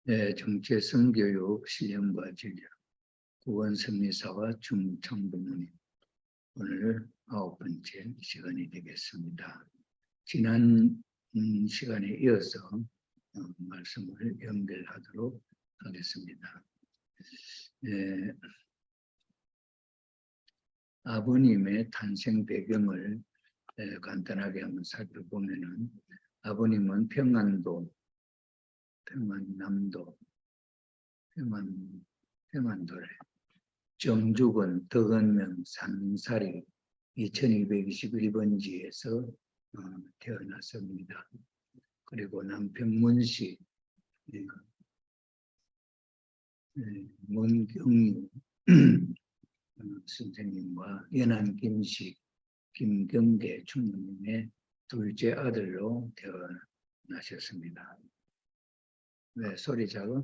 정체성교육 실현과 진료 구원선미사와 중청부모님 오늘 9번째 시간이 되겠습니다. 지난 시간에 이어서 말씀을 연결하도록 하겠습니다. 아버님의 탄생 배경을 간단하게 한번 살펴보면은 아버님은 평안도래 정주군 덕은명 산사리 2221번지에서 태어났습니다. 그리고 남편 문씨 문경유 선생님과 연한 김씨 김경계 총무님의 둘째 아들로 태어나셨습니다. 왜 소리 작아?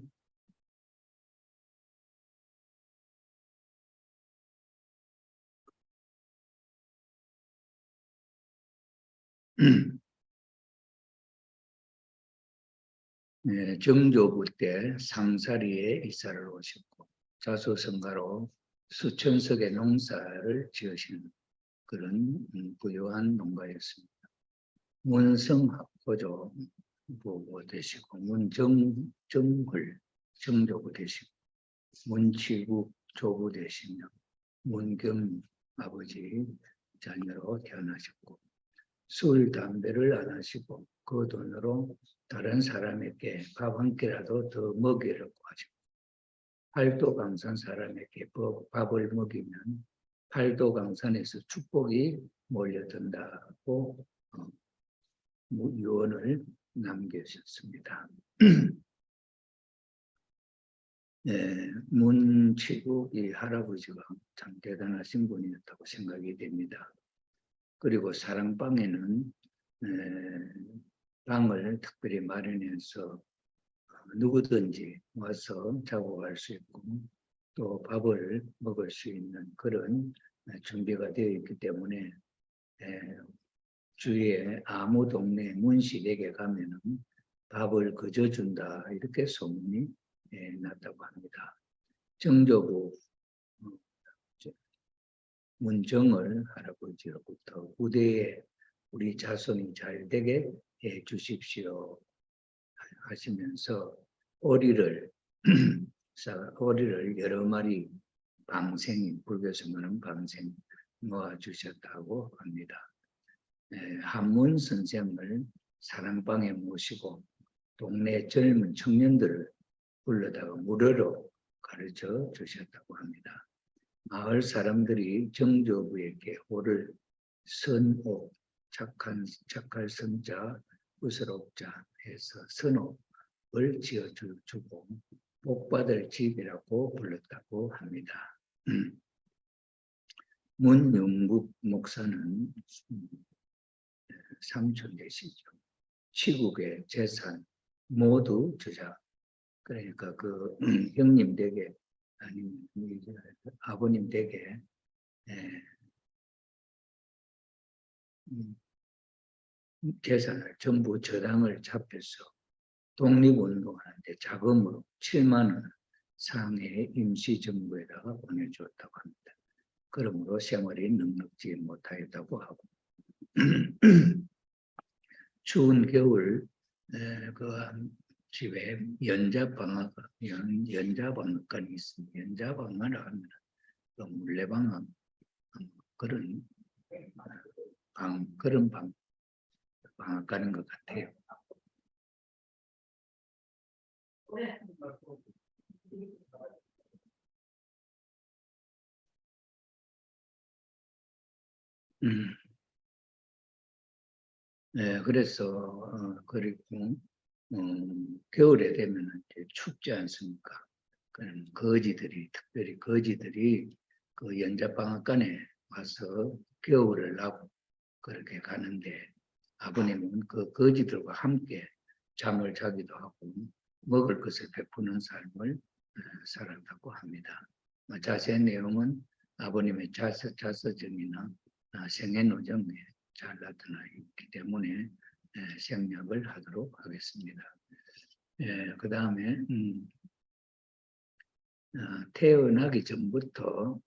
정조부 때 상사리에 이사를 오셨고 자수성가로 수천 석의 농사를 지으신 그런 부유한 농가였습니다. 문성학고조부 되시고 문정헐 정조부 되시고 문치국 조부 되시며 문경 아버지 자녀로 태어나셨고 술, 담배를 안 하시고 그 돈으로 다른 사람에게 밥 한 끼라도 더 먹이려고 하시고 팔도강산 사람에게 밥을 먹이면 팔도강산에서 축복이 몰려든다고 유언을 남기셨습니다. 문치국 이 할아버지가 참 대단하신 분이었다고 생각이 됩니다. 그리고 사랑방에는 방을 특별히 마련해서 누구든지 와서 자고 갈 수 있고 또 밥을 먹을 수 있는 그런 준비가 되어 있기 때문에 주위에 아무 동네 문시댁에 가면은 밥을 거저 준다 이렇게 소문이 났다고 합니다. 정조부 문정을 할아버지로부터 후대에 우리 자손이 잘 되게 해 주십시오 하시면서 오리를 여러 마리 방생, 불교에서 말하는 방생 놓아주셨다고 합니다. 한문 선생을 사랑방에 모시고 동네 젊은 청년들을 불러다가 무료로 가르쳐 주셨다고 합니다. 마을 사람들이 정조부에게 호를 선옥, 착할 선자, 부스럽자 해서 선옥을 지어주고 복받을 집이라고 불렀다고 합니다. 문용국 목사는 삼촌 되시죠. 시국의 재산 모두 주자. 그러니까 그 형님 댁에 아니면 아버님 댁에 재산을 전부 저당을 잡혀서 독립운동하는데 자금으로 7만 원 상해 임시정부에다가 보내주었다고 합니다. 그러므로 생활이 넉넉지 못하였다고 하고 추운 겨울 그 집에 연자방앗간이 있습니다. 연자방앗을 하면 물레방앗 그런 방앗 가는 것 같아요. 그래서 그리고 겨울에 되면 춥지 않습니까? 그런 특별히 거지들이 그 연자방앗간에 와서 겨울을 나고 그렇게 가는데 아버님은 그 거지들과 함께 잠을 자기도 하고 먹을 것을 베푸는 삶을 살았다고 합니다. 자세한 내용은 아버님의 자서전이나 생애노정에 잘 나타나 있기 때문에 생략을 하도록 하겠습니다. 그 다음에 태어나기 전부터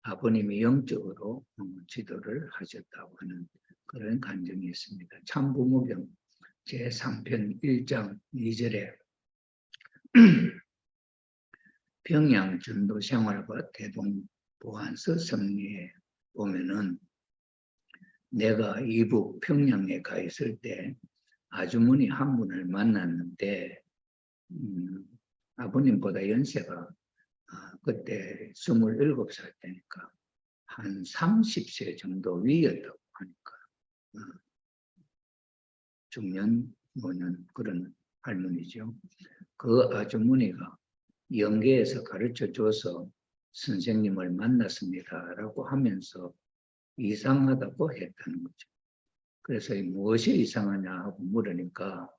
아버님이 영적으로 지도를 하셨다고 하는 그런 간증이 있습니다. 참부모병 제3편 1장 2절에 평양 전도 생활과 대동보안서 성리에 보면은 내가 이북 평양에 가 있을 때 아주머니 한 분을 만났는데 아버님보다 연세가 그때 27살 때니까 한 30세 정도 위였다고 하니까 중년 노년 그런 할머니죠. 그 아주머니가 영계에서 가르쳐줘서 선생님을 만났습니다라고 하면서 이상하다고 했다는 거죠. 그래서 무엇이 이상하냐 하고 물으니까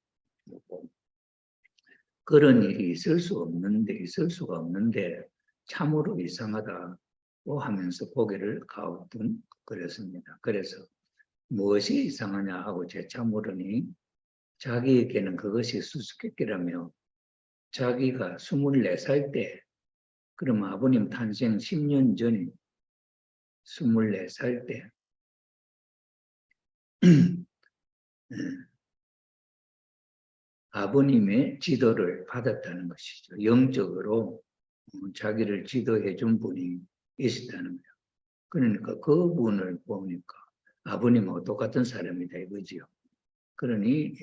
그런 일이 있을 수가 없는데 참으로 이상하다고 하면서 고개를 가우뚱 그랬습니다. 그래서 무엇이 이상하냐 하고 재차 물으니 자기에게는 그것이 수수께끼라며 자기가 24살 때 그러면 아버님 탄생 10년 전인 24살 때 아버님의 지도를 받았다는 것이죠. 영적으로 자기를 지도해 준 분이 있었다는 거예요. 그러니까 그분을 보니까 아버님하고 똑같은 사람이다 이거지요. 그러니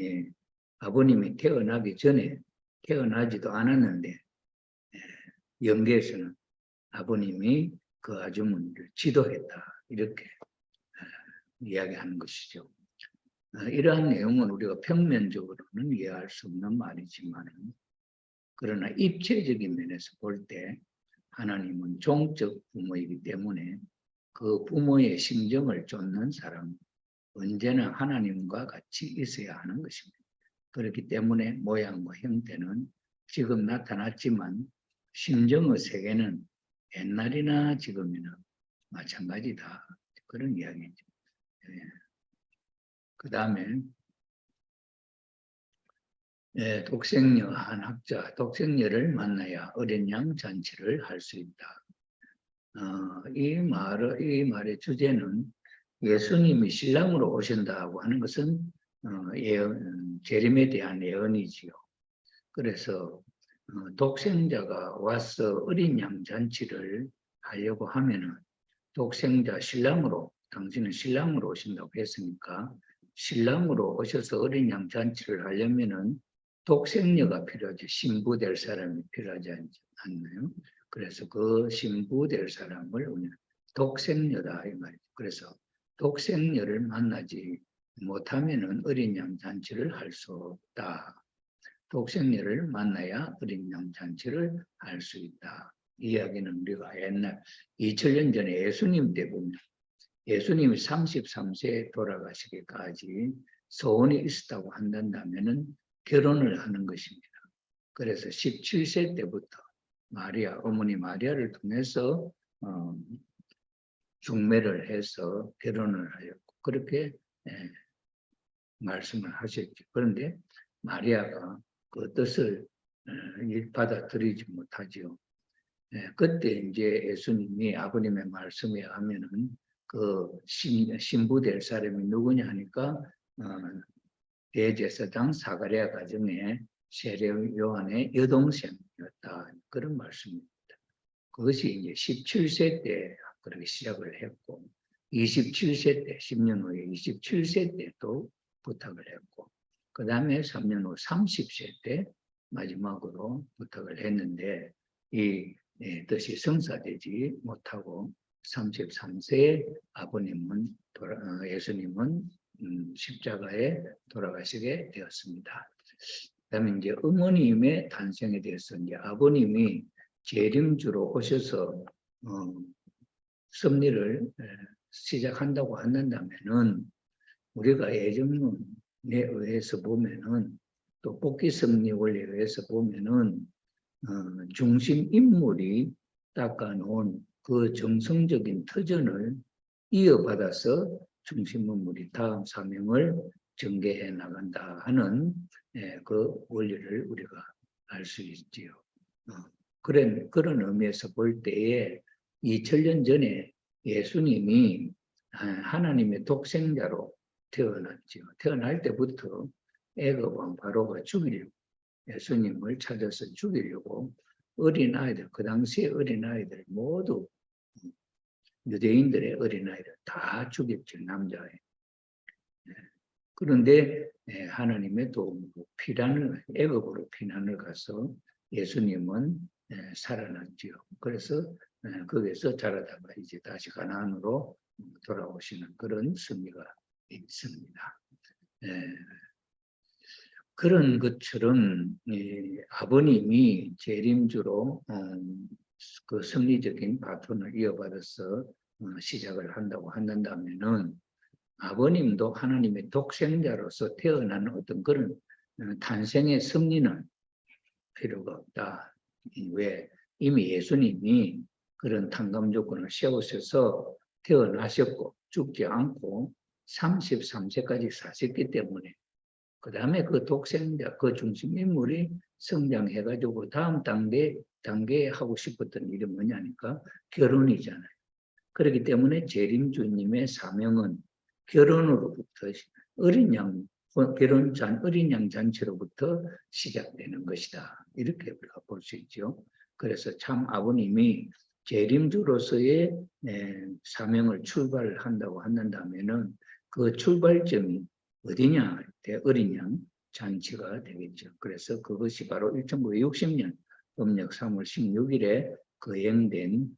아버님이 태어나기 전에 태어나지도 않았는데 영계에서는 아버님이 그 아주머니를 지도했다 이렇게 이야기하는 것이죠. 이러한 내용은 우리가 평면적으로는 이해할 수 없는 말이지만 그러나 입체적인 면에서 볼 때 하나님은 종적 부모이기 때문에 그 부모의 심정을 쫓는 사람은 언제나 하나님과 같이 있어야 하는 것입니다. 그렇기 때문에 모양과 형태는 지금 나타났지만 심정의 세계는 옛날이나 지금이나 마찬가지다. 그런 이야기죠. 그 다음에 독생녀 한 학자, 독생녀를 만나야 어린 양 잔치를 할 수 있다. 이 말의 주제는 예수님이 신랑으로 오신다고 하는 것은 재림에 대한 예언이지요. 그래서 독생자가 와서 어린 양 잔치를 하려고 하면은 독생자 신랑으로 당신은 신랑으로 오신다고 했으니까 신랑으로 오셔서 어린 양 잔치를 하려면은 독생녀가 필요하지 신부 될 사람이 필요하지 않나요? 그래서 그 신부 될 사람을 우리는 독생녀다 이 말이죠. 그래서 독생녀를 만나지 못하면은 어린 양 잔치를 할 수 없다. 독생녀를 만나야 어린 양 잔치를 할 수 있다. 이 이야기는 우리가 옛날 2000년 전에 예수님 때 보면 예수님이 33세에 돌아가시기까지 소원이 있었다고 한다면은 결혼을 하는 것입니다. 그래서 17세 때부터 마리아, 어머니 마리아를 통해서 중매를 해서 결혼을 하였고 그렇게 말씀을 하셨죠. 그런데 마리아가 그 뜻을 받아들이지 못하죠. 그때 이제 예수님이 아버님의 말씀에 하면은 그 신부 될 사람이 누구냐 하니까 대제사장 사가랴 가정의 세례 요한의 여동생이었다. 그런 말씀입니다. 그것이 이제 17세 때 그렇게 시작을 했고 27세 때 10년 후에 27세 때 또 부탁을 했고 그 다음에 3년 후 30세 때 마지막으로 부탁을 했는데 이 뜻이 성사되지 못하고 33세에 아버님은 예수님은 십자가에 돌아가시게 되었습니다. 그다음에 이제 어머님의 탄생에 대해서 이제 아버님이 재림주로 오셔서 섭리를 시작한다고 한다면은 우리가 예정론에 의해서 보면은 또 뽑기 섭리 원리에 의해서 보면은 중심 인물이 닦아놓은 그 정성적인 터전을 이어받아서 중심 인물이 다음 사명을 전개해 나간다 하는 그 원리를 우리가 알 수 있지요. 그런 의미에서 볼 때에 2000년 전에 예수님이 하나님의 독생자로 태어났죠. 태어날 때부터 애굽 왕 바로가 죽이려고 예수님을 찾아서 죽이려고 어린아이들, 그 당시에 어린아이들 모두 유대인들의 어린아이들 다 죽였죠. 남자애. 그런데 하나님의 도움으로 애굽으로 피난을 가서 예수님은 살아났지요. 그래서 거기서 자라다가 이제 다시 가나안으로 돌아오시는 그런 섭리가 있습니다. 그런 것처럼 아버님이 재림주로 그 성리적인 바톤을 이어받아서 시작을 한다고 한다면은 아버님도 하나님의 독생자로서 태어나는 어떤 그런 탄생의 섭리는 필요가 없다. 왜? 이미 예수님이 그런 탕감 조건을 세우셔서 태어나셨고 죽지 않고 33세까지 사셨기 때문에 그 다음에 그 독생자, 그 중심 인물이 성장해가지고 다음 단계에 하고 싶었던 일이 뭐냐니까 결혼이잖아요. 그렇기 때문에 재림주님의 사명은 결혼으로부터 어린 양 잔치로부터 시작되는 것이다. 이렇게 우리가 볼 수 있죠. 그래서 참 아버님이 재림주로서의 사명을 출발한다고 한다면은 그 출발점이 어디냐? 어린 양 잔치가 되겠죠. 그래서 그것이 바로 1960년 음력 3월 16일에 거행된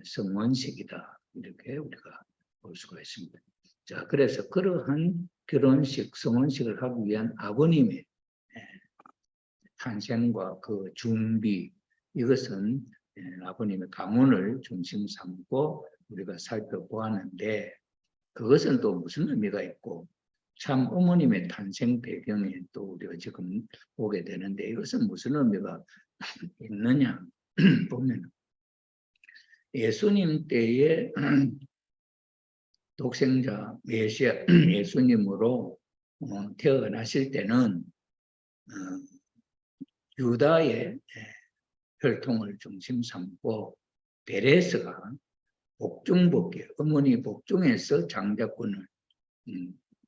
성원식이다. 이렇게 우리가 볼 수가 있습니다. 자, 그래서 그러한 결혼식, 성혼식을 하기 위한 아버님의 탄생과 그 준비, 이것은 아버님의 가문을 중심 삼고 우리가 살펴보았는데 그것은 또 무슨 의미가 있고 참 어머님의 탄생 배경에 또 우리가 지금 보게 되는데 이것은 무슨 의미가 있느냐 보면 예수님 때에 독생자 메시아 예수님으로 태어나실 때는 유다의 혈통을 중심 삼고 베레스가 복중복기 어머니 복중에서 장자권을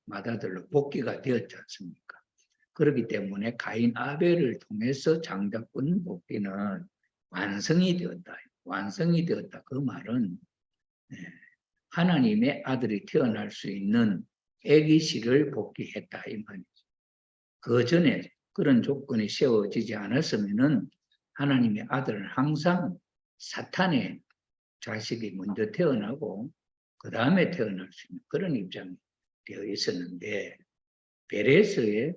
맏아들로 복귀가 되었지 않습니까? 그렇기 때문에 가인 아벨을 통해서 장자권 복귀는 완성이 되었다. 완성이 되었다. 그 말은 하나님의 아들이 태어날 수 있는 애기씨를 복귀했다 이 말이죠. 그 전에 그런 조건이 세워지지 않았으면은 하나님의 아들은 항상 사탄의 자식이 먼저 태어나고 그 다음에 태어날 수 있는 그런 입장이 되어 있었는데 베레스의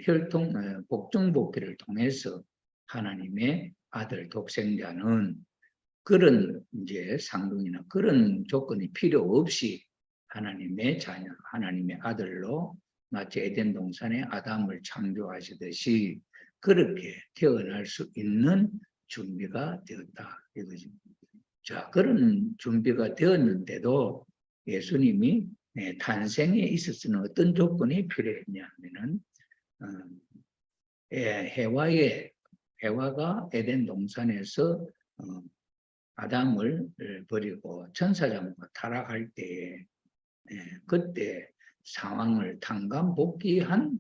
혈통 복중복기를 통해서 하나님의 아들 독생자는 그런 이제 상등이나 그런 조건이 필요 없이 하나님의 자녀, 하나님의 아들로 마치 에덴 동산에 아담을 창조하시듯이 그렇게 태어날 수 있는 준비가 되었다 이거죠. 자, 그런 준비가 되었는데도 예수님이 탄생에 있어서는 어떤 조건이 필요했냐 하면은 해와가 에덴 동산에서 아담을 버리고 천사장과 타락할 때에 그때 상황을 탕감복귀한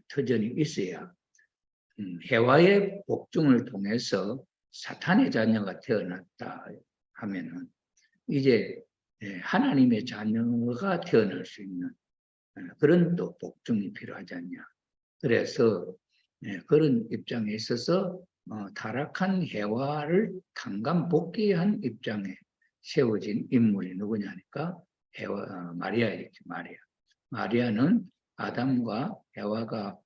터전이 있어야 해와의 복중을 통해서 사탄의 자녀가 태어났다 하면은 이제 하나님의 자녀가 태어날 수 있는 그런 또 복중이 필요하지 않냐. 그래서 그런 입장에 있어서 타락한 해와를 탕감복귀한 입장에 세워진 인물이 누구냐니까 마리아이겠죠. 마리아는 아담과 해와가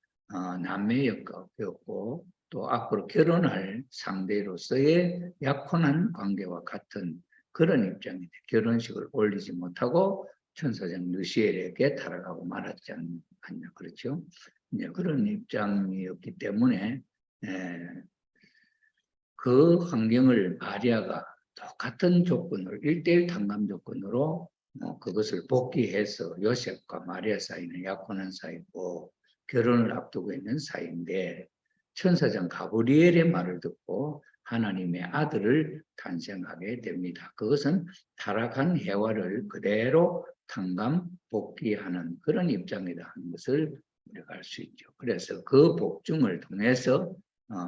남매였고 또 앞으로 결혼할 상대로서의 약혼한 관계와 같은 그런 입장인데 결혼식을 올리지 못하고 천사장 루시엘에게 타락하고 말았지 않냐. 그렇죠? 그런 입장이었기 때문에 그 환경을 마리아가 똑같은 조건을 1:1 탕감 조건으로 그것을 복귀해서 요셉과 마리아 사이는 약혼한 사이고 결혼을 앞두고 있는 사이인데 천사장 가브리엘의 말을 듣고 하나님의 아들을 탄생하게 됩니다. 그것은 타락한 해와를 그대로 탕감 복귀하는 그런 입장이다 하는 것을 우리가 알 수 있죠. 그래서 그 복중을 통해서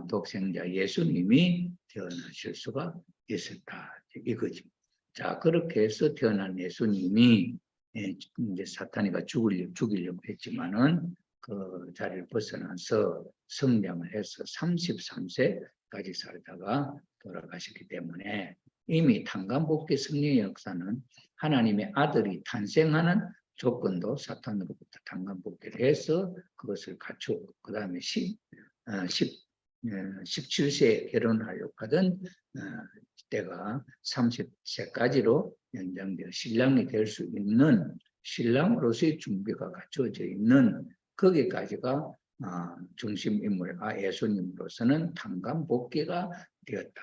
독생자 예수님이 태어나실 수가 있었다 이거죠. 자, 그렇게 해서 태어난 예수님이 이제 사탄이가 죽이려고 했지만은 그 자리를 벗어나서 성장을 해서 33세까지 살다가 돌아가셨기 때문에 이미 탄감복귀 승리의 역사는 하나님의 아들이 탄생하는 조건도 사탄으로부터 탄감복귀를 해서 그것을 갖추고 그 다음에 17세에 결혼하려고 하던 때가 30세까지로 연장되어 신랑이 될 수 있는 신랑으로서의 준비가 갖춰져 있는 거기까지가 중심인물 예수님으로서는 탄감복귀가 되었다.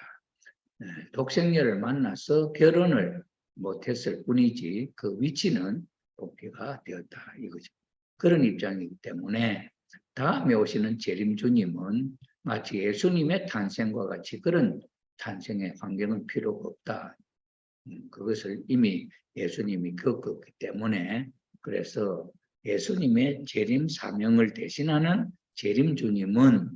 독생녀를 만나서 결혼을 못했을 뿐이지 그 위치는 복귀가 되었다 이거죠. 그런 입장이기 때문에 다음에 오시는 재림주님은 마치 예수님의 탄생과 같이 그런 탄생의 환경은 필요가 없다. 그것을 이미 예수님이 겪었기 때문에 그래서 예수님의 재림 사명을 대신하는 재림주님은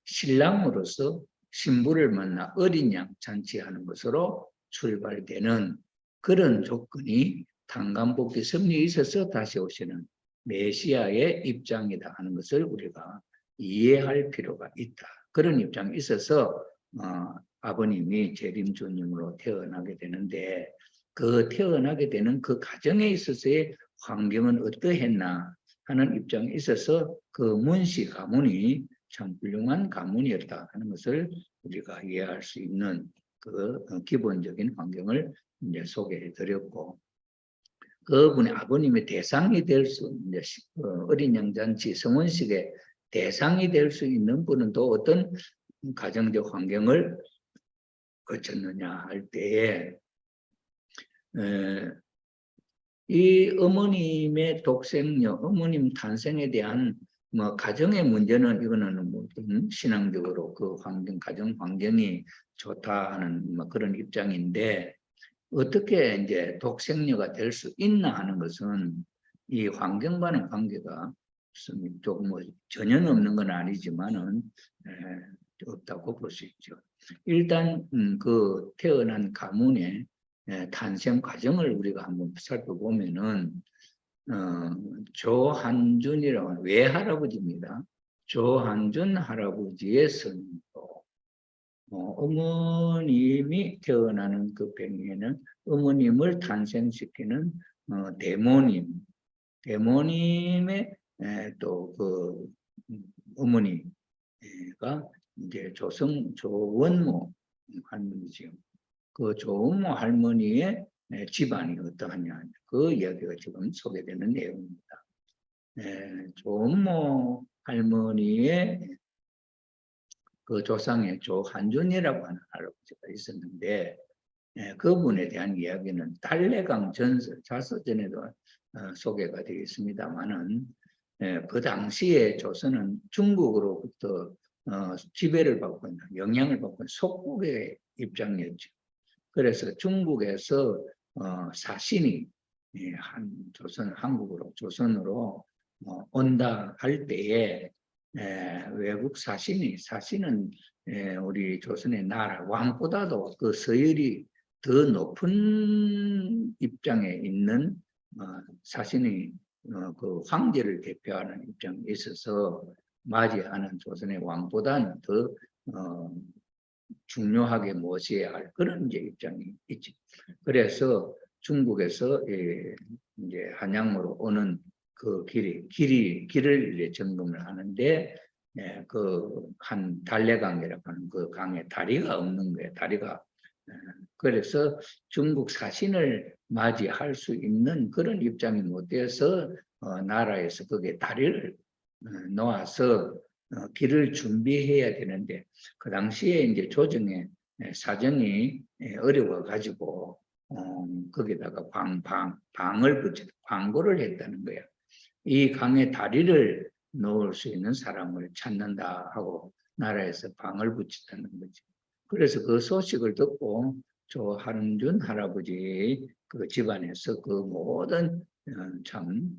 신랑으로서 신부를 만나 어린 양 잔치하는 것으로 출발되는 그런 조건이 탄감복귀 섭리에 있어서 다시 오시는 메시아의 입장이다 하는 것을 우리가 이해할 필요가 있다. 그런 입장이 있어서 아버님이 재림주님으로 태어나게 되는데 그 태어나게 되는 그 가정에 있어서의 환경은 어떠했나 하는 입장에 있어서 그 문씨 가문이 참 훌륭한 가문이었다 하는 것을 우리가 이해할 수 있는 그 기본적인 환경을 이제 소개해 드렸고 그분의 아버님의 대상이 될 수 이제 어린 양잔치 성혼식의 대상이 될 수 있는 분은 또 어떤 가정적 환경을 거쳤느냐 할 때에 이 어머님의 독생녀, 어머님 탄생에 대한 뭐 가정의 문제는 이거는 뭐 신앙적으로 그 환경, 가정 환경이 좋다 하는 뭐 그런 입장인데 어떻게 이제 독생녀가 될 수 있나 하는 것은 이 환경과는 관계가 조금 뭐 전혀 없는 건 아니지만은 없다고 볼 수 있죠. 일단 그 태어난 가문의 탄생 과정을 우리가 한번 살펴보면은 조한준이라고 외할아버지입니다. 조한준 할아버지의 선도 어머님이 태어나는 그 병에는 어머님을 탄생시키는 대모님의 또 그 어머니가 이제 조원모 할머니죠. 그 조원모 할머니의 집안이 어떠하냐 그 이야기가 지금 소개되는 내용입니다. 조원모 할머니의 그 조상의 조한준이라고 하는 할아버지가 있었는데 그분에 대한 이야기는 달래강 전설 자서전에도 소개가 되어 있습니다만은 그 당시에 조선은 중국으로부터 지배를 받고 있는 영향을 받고 있는 속국의 입장이었죠. 그래서 중국에서 사신이 조선으로 온다 할 때에 외국 사신은 우리 조선의 나라 왕보다도 그 서열이 더 높은 입장에 있는 사신이 그 황제를 대표하는 입장에 있어서 맞이하는 조선의 왕보다는 더 중요하게 모셔야 할 그런 이제 입장이 있죠. 그래서 중국에서 이제 한양으로 오는 그 길을 이제 점검을 하는데 그 한 달래강이라고 하는 그 강에 다리가 없는 거예요. 다리가 그래서 중국 사신을 맞이할 수 있는 그런 입장이 못 돼서 나라에서 거기에 다리를 놓아서 길을 준비해야 되는데 그 당시에 이제 조정의 사정이 어려워 가지고 거기다가 방을 붙여 광고를 했다는 거예요. 이 강의 다리를 놓을 수 있는 사람을 찾는다 하고 나라에서 방을 붙였다는 거지. 그래서 그 소식을 듣고 조한준 할아버지 그 집안에서 그 모든 참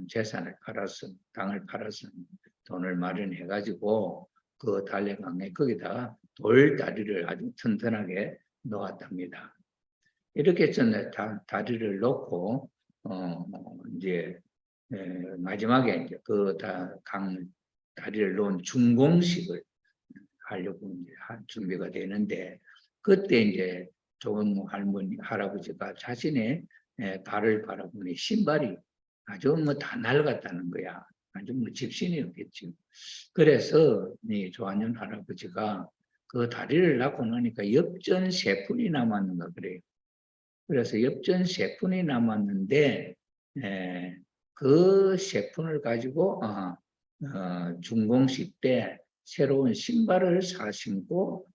재산을 팔아서 땅을 팔아서 돈을 마련해 가지고 그 달래강에 거기다가 돌다리를 아주 튼튼하게 놓았답니다. 이렇게 해서 다리를 놓고 이제 마지막에 이제 그 다리를 놓은 준공식을 하려고 이제 준비가 되는데 그때 이제 조은무 할아버지가 자신의 발을 바라보니 신발이 아주 뭐 다 낡았다는 거야. 아주 뭐 집신이었겠지. 그래서 이 조한준 할아버지가 그 다리를 낳고 나니까 엽전 3푼이 남았는가 그래요. 그래서 엽전 3푼이 남았는데 그 3푼을 가지고 준공식 때 새로운 신발을 사 신고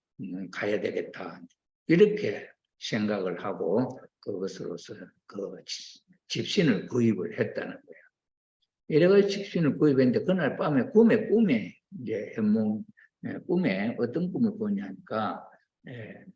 가야 되겠다. 이렇게 생각을 하고 그것으로서 그 집신을 구입을 했다는 거예요. 이래가지고 집신을 구입했는데 그날 밤에 꿈에 이제 꿈에 어떤 꿈을 꾸냐니까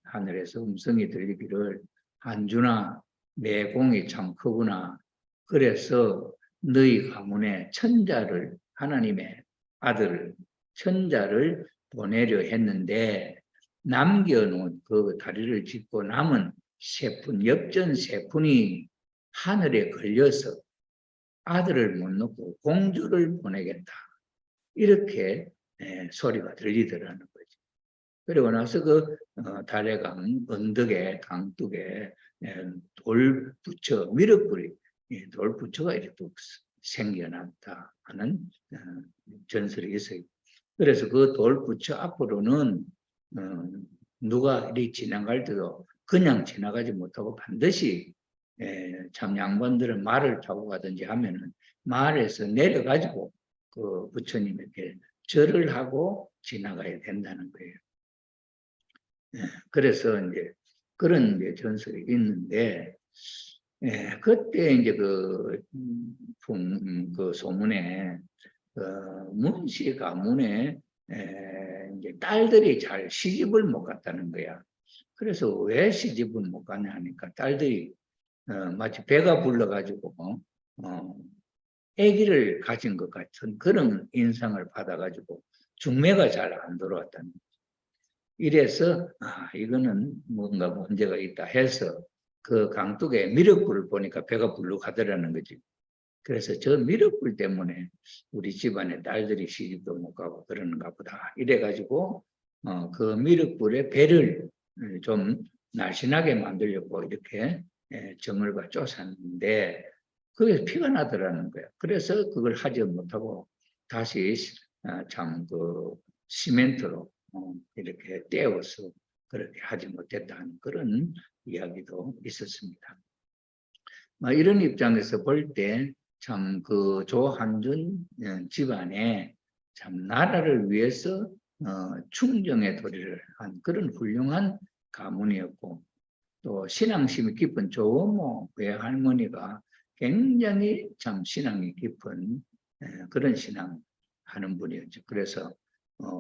하늘에서 음성이 들리기를 한준아 내 공이 참 크구나. 그래서 너희 가문에 천자를 하나님의 아들을 천자를 보내려 했는데 남겨놓은 그 다리를 짚고 남은 3푼 엽전 3푼이 하늘에 걸려서 아들을 못 놓고 공주를 보내겠다. 이렇게 소리가 들리더라는 거지. 그리고 나서 그 달래강 언덕에 강둑에 돌 부처 미륵불이 돌 부처가 이렇게 또 생겨났다 하는 전설이 있어요. 그래서 그 돌 부처 앞으로는 누가 이리 지나갈 때도 그냥 지나가지 못하고 반드시 참 양반들은 말을 타고 가든지 하면은 말에서 내려가지고 그 부처님에게 절을 하고 지나가야 된다는 거예요. 그래서 이제 그런 이제 전설이 있는데 그때 이제 그 소문에 문씨 가문에 이제 딸들이 잘 시집을 못 갔다는 거야. 그래서 왜 시집을 못 가냐 하니까 딸들이 마치 배가 불러가지고 아기를 가진 것 같은 그런 인상을 받아가지고 중매가 잘 안 들어왔다는 거야. 이래서 이거는 뭔가 문제가 있다 해서 그 강둑에 미륵불을 보니까 배가 불러 가더라는 거지. 그래서 저 미륵불 때문에 우리 집안의 딸들이 시집도 못 가고 그러는가 보다. 이래가지고 그 미륵불의 배를 좀 날씬하게 만들려고 이렇게 정을과 쫓았는데 그게 피가 나더라는 거야. 그래서 그걸 하지 못하고 다시 참 그 시멘트로 이렇게 떼어서 그렇게 하지 못했다는 그런 이야기도 있었습니다. 이런 입장에서 볼 때 참 그 조한준 집안에 참 나라를 위해서 충정의 도리를 한 그런 훌륭한 가문이었고 또 신앙심이 깊은 조모 외할머니가 굉장히 참 신앙이 깊은 그런 신앙 하는 분이었죠. 그래서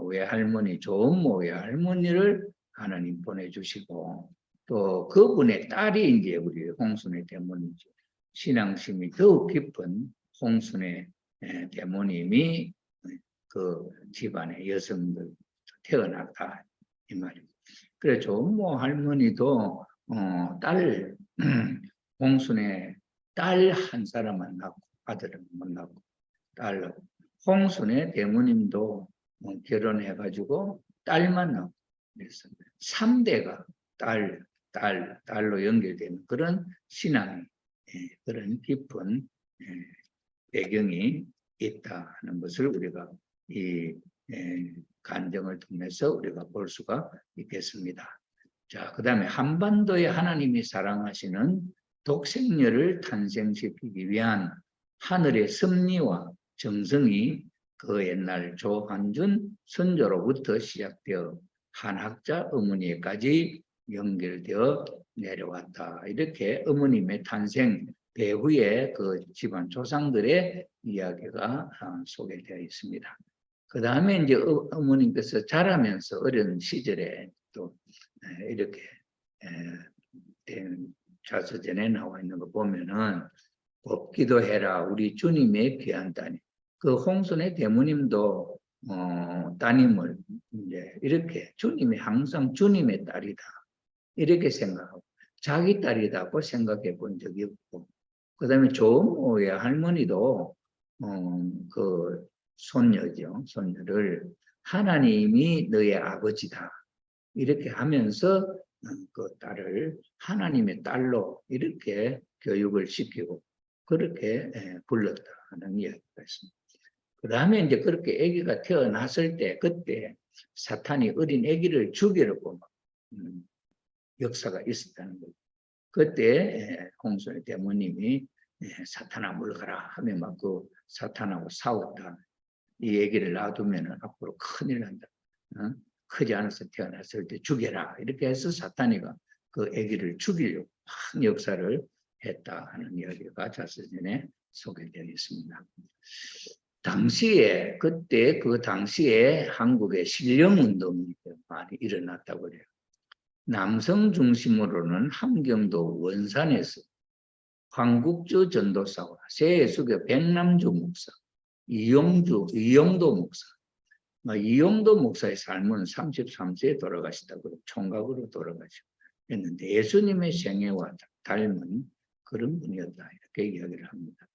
외할머니 조모 외할머니를 하나님 보내주시고 또 그분의 딸이 이제 우리 홍순의 대모님이죠. 신앙심이 더욱 깊은 홍순의 대모님이 그 집안의 여성들 태어났다 이 말입니다. 그래 조모 할머니도 딸 홍순의 딸 한 사람만 낳고 아들은 못 낳고 딸로 홍순의 대모님도 결혼해가지고 딸만 낳고 그래서 3대가 딸로 연결되는 그런 신앙이 그런 깊은 배경이 있다 하는 것을 우리가 이 간증을 통해서 우리가 볼 수가 있겠습니다. 자, 그 다음에 한반도에 하나님이 사랑하시는 독생녀를 탄생시키기 위한 하늘의 섭리와 정성이 그 옛날 조한준 선조로부터 시작되어 한학자 어머니까지 연결되어 내려왔다. 이렇게 어머님의 탄생, 배후의 그 집안 조상들의 이야기가 소개되어 있습니다. 그 다음에 이제 어머님께서 자라면서 어린 시절에 또 이렇게 된 자서전에 나와 있는 거 보면은 곱기도 해라 우리 주님의 귀한 따님. 그 홍순의 대모님도 따님을 이제 이렇게 주님이 항상 주님의 딸이다 이렇게 생각하고 자기 딸이라고 생각해 본 적이 없고 그다음에 조모의 할머니도 그 손녀를 하나님이 너의 아버지다 이렇게 하면서 그 딸을 하나님의 딸로 이렇게 교육을 시키고 그렇게 불렀다는 이야기가 있습니다. 그 다음에 이제 그렇게 아기가 태어났을 때 그때 사탄이 어린 아기를 죽이려고 역사가 있었다는 거예요. 그때 홍순의 대모님이 사탄아 물러가라 하면 막 그 사탄하고 싸웠다. 이 얘기를 놔두면 앞으로 큰일 난다. 크지 않아서 태어났을 때 죽여라. 이렇게 해서 사탄이가 그 아기를 죽이려고 큰 역사를 했다 하는 이야기가 자서전에 소개되어 있습니다. 당시에 그때 그 당시에 한국의 신령운동이 많이 일어났다고 그래요. 남성 중심으로는 함경도 원산에서 황국주 전도사와 세수교 백남주 목사, 이용도 목사, 이용도 목사의 삶은 33세에 돌아가시다고 총각으로 돌아가셨는데 예수님의 생애와 닮은 그런 분이었다 이렇게 이야기를 합니다.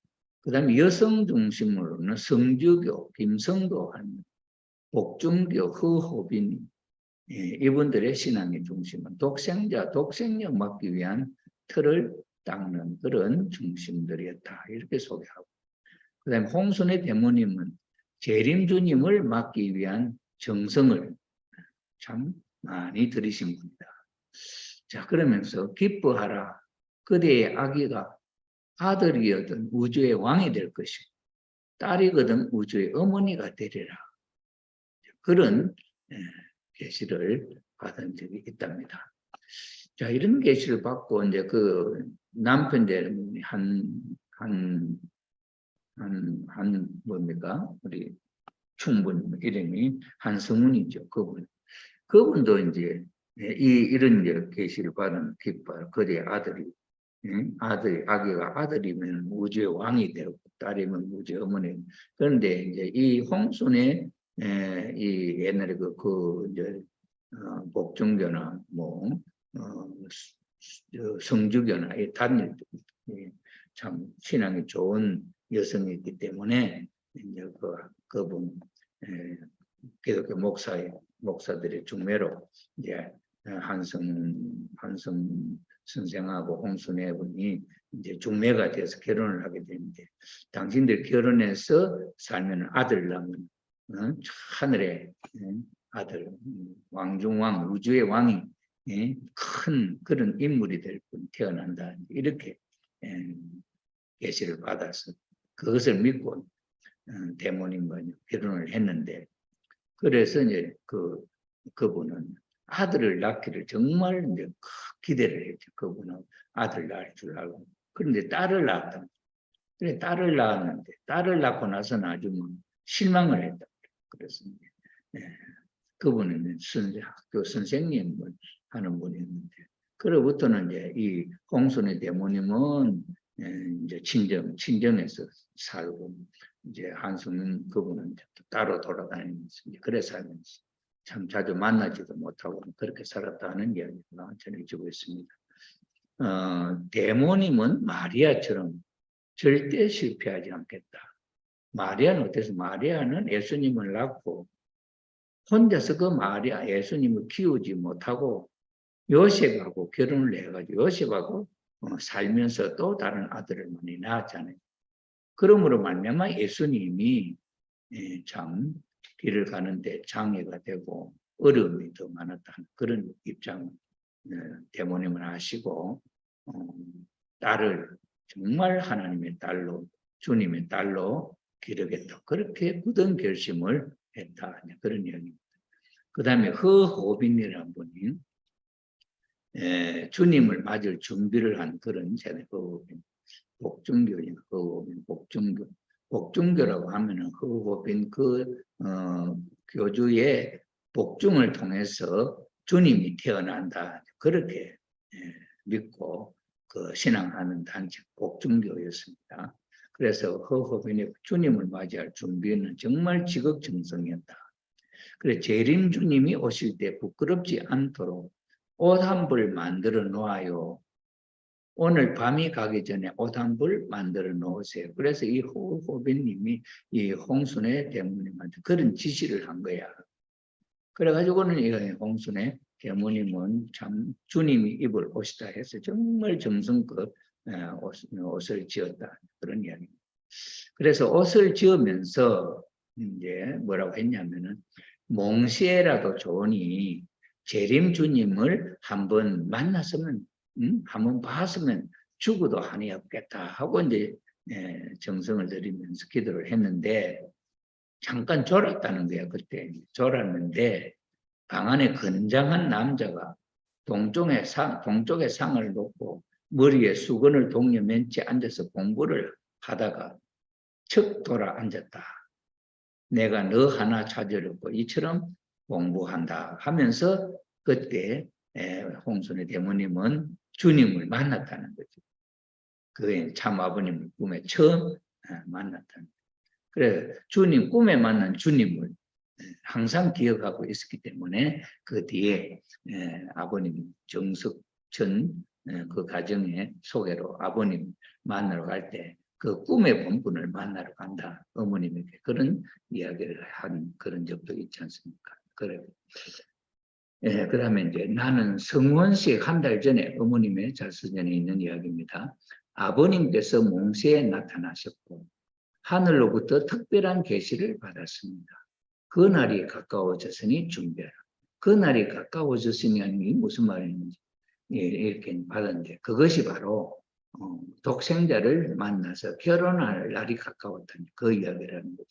그 다음에 여성 중심으로는 성주교, 김성도 할머니, 복중교, 허호빈 이분들의 신앙의 중심은 독생력 막기 위한 틀을 닦는 그런 중심들이었다 이렇게 소개하고 그 다음에 홍순의 대모님은 재림주님을 막기 위한 정성을 참 많이 들이신 분이다. 자 그러면서 기뻐하라 그대의 아기가 아들이거든 우주의 왕이 될 것이고 딸이거든 우주의 어머니가 되리라 그런 계시를 받은 적이 있답니다. 자 이런 계시를 받고 이제 그 남편 되는 한 뭡니까 우리 충분 이름이 한성훈이죠. 그분도 이제 이런 이제 계시를 받은 기뻐 그의 아기가 아들이면 우주의 왕이 되고 딸이면 우주의 어머니. 그런데 이제 이 홍순의 이 옛날에 이제 복중교나 성주교나 이 단일 참 신앙이 좋은 여성이기 때문에 이제 그분 기독교 목사들의 중매로 이제 한성 선생하고 홍순애 분이 이제 중매가 돼서 결혼을 하게 되는데 당신들 결혼해서 살면 아들 낳으면 하늘의 아들 왕중왕 우주의 왕이 큰 그런 인물이 될 분 태어난다 이렇게 계시를 받아서 그것을 믿고 대모님과 결혼을 했는데 그래서 이제 그분은 아들을 낳기를 정말 이제 기대를 했죠. 그분은 아들 낳을 줄 알고. 그런데 딸을 낳았다. 그래 딸을 낳았는데 딸을 낳고 나서는 아주 실망을 했다. 그래서 그분은 학교 선생님 하는 분이었는데 그로부터는 이제 이 홍순의 대모님은 이제 친정에서 살고 이제 한순은 그분은 따로 돌아다니면서 그래 살면서 참 자주 만나지도 못하고 그렇게 살았다는 이야기가 전해지고 있습니다. 대모님은 마리아처럼 절대 실패하지 않겠다. 마리아는 어때서? 마리아는 예수님을 낳고 혼자서 예수님을 키우지 못하고 요셉하고 결혼을 해가지고 요셉하고 살면서 또 다른 아들을 많이 낳았잖아요. 그러므로 말미암아 예수님이 참 길을 가는데 장애가 되고 어려움이 더 많았다는 그런 입장을 대모님은 하시고 딸을 정말 하나님의 딸로 주님의 딸로 기르겠다. 그렇게 굳은 결심을 했다. 그런 이야기입니다. 그 다음에 허호빈이라는 분이 주님을 맞을 준비를 한 그런 제네 허호빈. 복중교인 허우호빈 복중교. 복중교라고 하면은 허우호빈 교주의 복중을 통해서 주님이 태어난다. 그렇게 믿고 그 신앙하는 단체 복중교였습니다. 그래서 허우호빈이 주님을 맞이할 준비는 정말 지극정성이었다. 그래 재림 주님이 오실 때 부끄럽지 않도록 옷 한 벌 만들어 놓아요. 오늘 밤이 가기 전에 옷 한 벌 만들어 놓으세요. 그래서 이 호빈님이 이 홍순의 대모님한테 그런 지시를 한 거야. 그래가지고는 이 홍순의 대모님은 참 주님이 입을 옷이다 해서 정말 정성껏 옷을 지었다. 그런 이야기입니다. 그래서 옷을 지으면서 이제 뭐라고 했냐면은 몽시에라도 좋으니 재림 주님을 한번 만났으면 한번 봤으면 죽어도 한이 없겠다 하고 이제 정성을 들이면서 기도를 했는데 잠깐 졸았다는 거야. 그때 졸았는데 방 안에 건장한 남자가 동쪽에 상을 놓고 머리에 수건을 동여맨 채 앉아서 공부를 하다가 척 돌아 앉았다. 내가 너 하나 찾으려고 이처럼 공부한다 하면서 그때 홍순의 대모님은 주님을 만났다는 거죠. 그게 참 아버님을 꿈에 처음 만났다는 거죠. 그래 주님 꿈에 만난 주님을 항상 기억하고 있었기 때문에 그 뒤에 아버님 정석천 그 가정의 소개로 아버님 만나러 갈 때 그 꿈의 본분을 만나러 간다. 어머님에게 그런 이야기를 한 그런 적도 있지 않습니까? 그래. 그다음에 이제 나는 성원식 한 달 전에 어머님의 자서전에 있는 이야기입니다. 아버님께서 몽세에 나타나셨고 하늘로부터 특별한 계시를 받았습니다. 그 날이 가까워졌으니 준비하라. 그 날이 가까워졌으니 무슨 말인지 이렇게 받았는데 그것이 바로 독생자를 만나서 결혼할 날이 가까웠다니 그 이야기라는 거죠.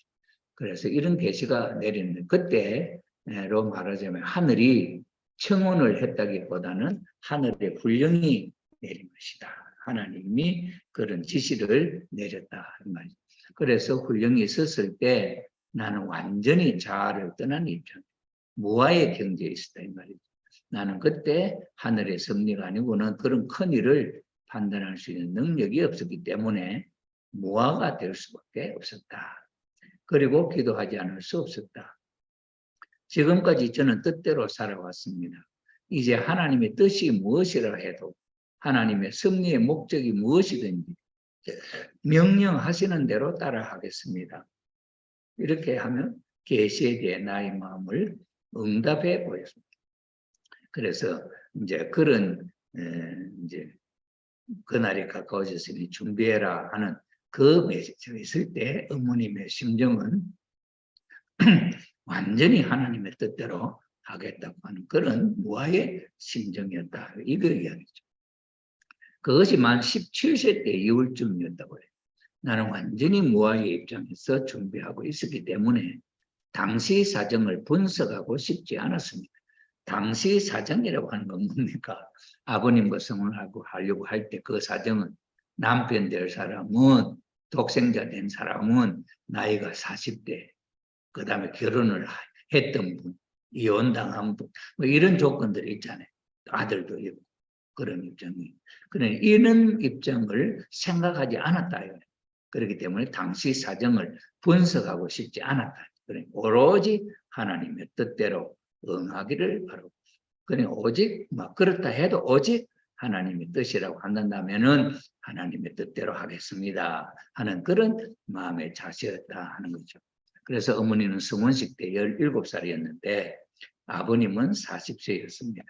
그래서 이런 계시가 내리는데 그때로 말하자면 하늘이 청혼을 했다기보다는 하늘의 불령이 내린 것이다. 하나님이 그런 지시를 내렸다 이 말이죠. 그래서 훈령이 있었을 때 나는 완전히 자아를 떠난 입장, 무아의 경지에 있었다 이 말이죠. 나는 그때 하늘의 섭리가 아니고는 그런 큰 일을 판단할 수 있는 능력이 없었기 때문에 무아가 될 수밖에 없었다. 그리고 기도하지 않을 수 없었다. 지금까지 저는 뜻대로 살아왔습니다. 이제 하나님의 뜻이 무엇이라 해도 하나님의 섭리의 목적이 무엇이든지 명령하시는 대로 따라하겠습니다. 이렇게 하면 계시에 대해 나의 마음을 응답해 보였습니다. 그래서 이제 그런 이제 그날이 가까워졌으니 준비해라 하는 그 메시지가 있을 때 어머님의 심정은 완전히 하나님의 뜻대로 하겠다고 하는 그런 무아의 심정이었다. 이거 이야기죠. 그것이 만 17세 때 이후쯤이었다고 해요. 나는 완전히 무아의 입장에서 준비하고 있었기 때문에 당시 사정을 분석하고 싶지 않았습니다. 당시 사정이라고 하는 건 뭡니까? 아버님과 성혼하고 하려고 할 때 그 사정은 남편 될 사람은 독생자 된 사람은 나이가 40대 그 다음에 결혼을 했던 분, 이혼당한 분, 뭐 이런 조건들이 있잖아요. 아들도 있고 그런 입장이. 그런데 이런 입장을 생각하지 않았다. 그렇기 때문에 당시 사정을 분석하고 싶지 않았다. 그러니까 오로지 하나님의 뜻대로 응하기를 바라고. 그러니까 오직 막 그렇다 해도 오직 하나님의 뜻이라고 한다면은 하나님의 뜻대로 하겠습니다 하는 그런 마음의 자세였다 하는 거죠. 그래서 어머니는 성혼식 때 17살이었는데 아버님은 40세였습니다.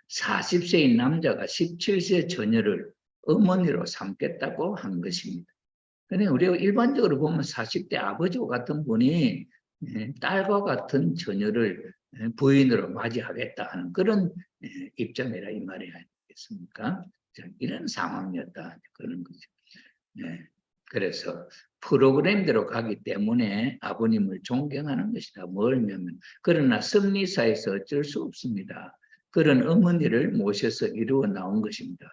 40세인 남자가 17세 처녀를 어머니로 삼겠다고 한 것입니다. 그러니까 우리가 일반적으로 보면 40대 아버지와 같은 분이 딸과 같은 처녀를 부인으로 맞이하겠다 하는 그런 입장이라 이 말이 아니겠습니까? 이런 상황이었다 그런 거죠. 그래서 프로그램대로 가기 때문에 아버님을 존경하는 것이다. 뭘냐면 그러나 섭리사에서 어쩔 수 없습니다. 그런 어머니를 모셔서 이루어 나온 것입니다.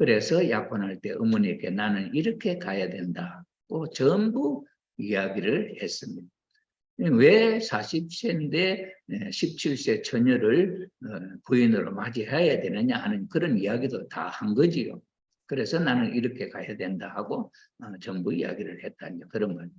그래서 약혼할 때 어머니에게 나는 이렇게 가야 된다고 전부 이야기를 했습니다. 왜 40세인데 17세 처녀를 부인으로 맞이해야 되느냐 하는 그런 이야기도 다 한 거지요. 그래서 나는 이렇게 가야 된다 하고 전부 이야기를 했다니 그런 거죠.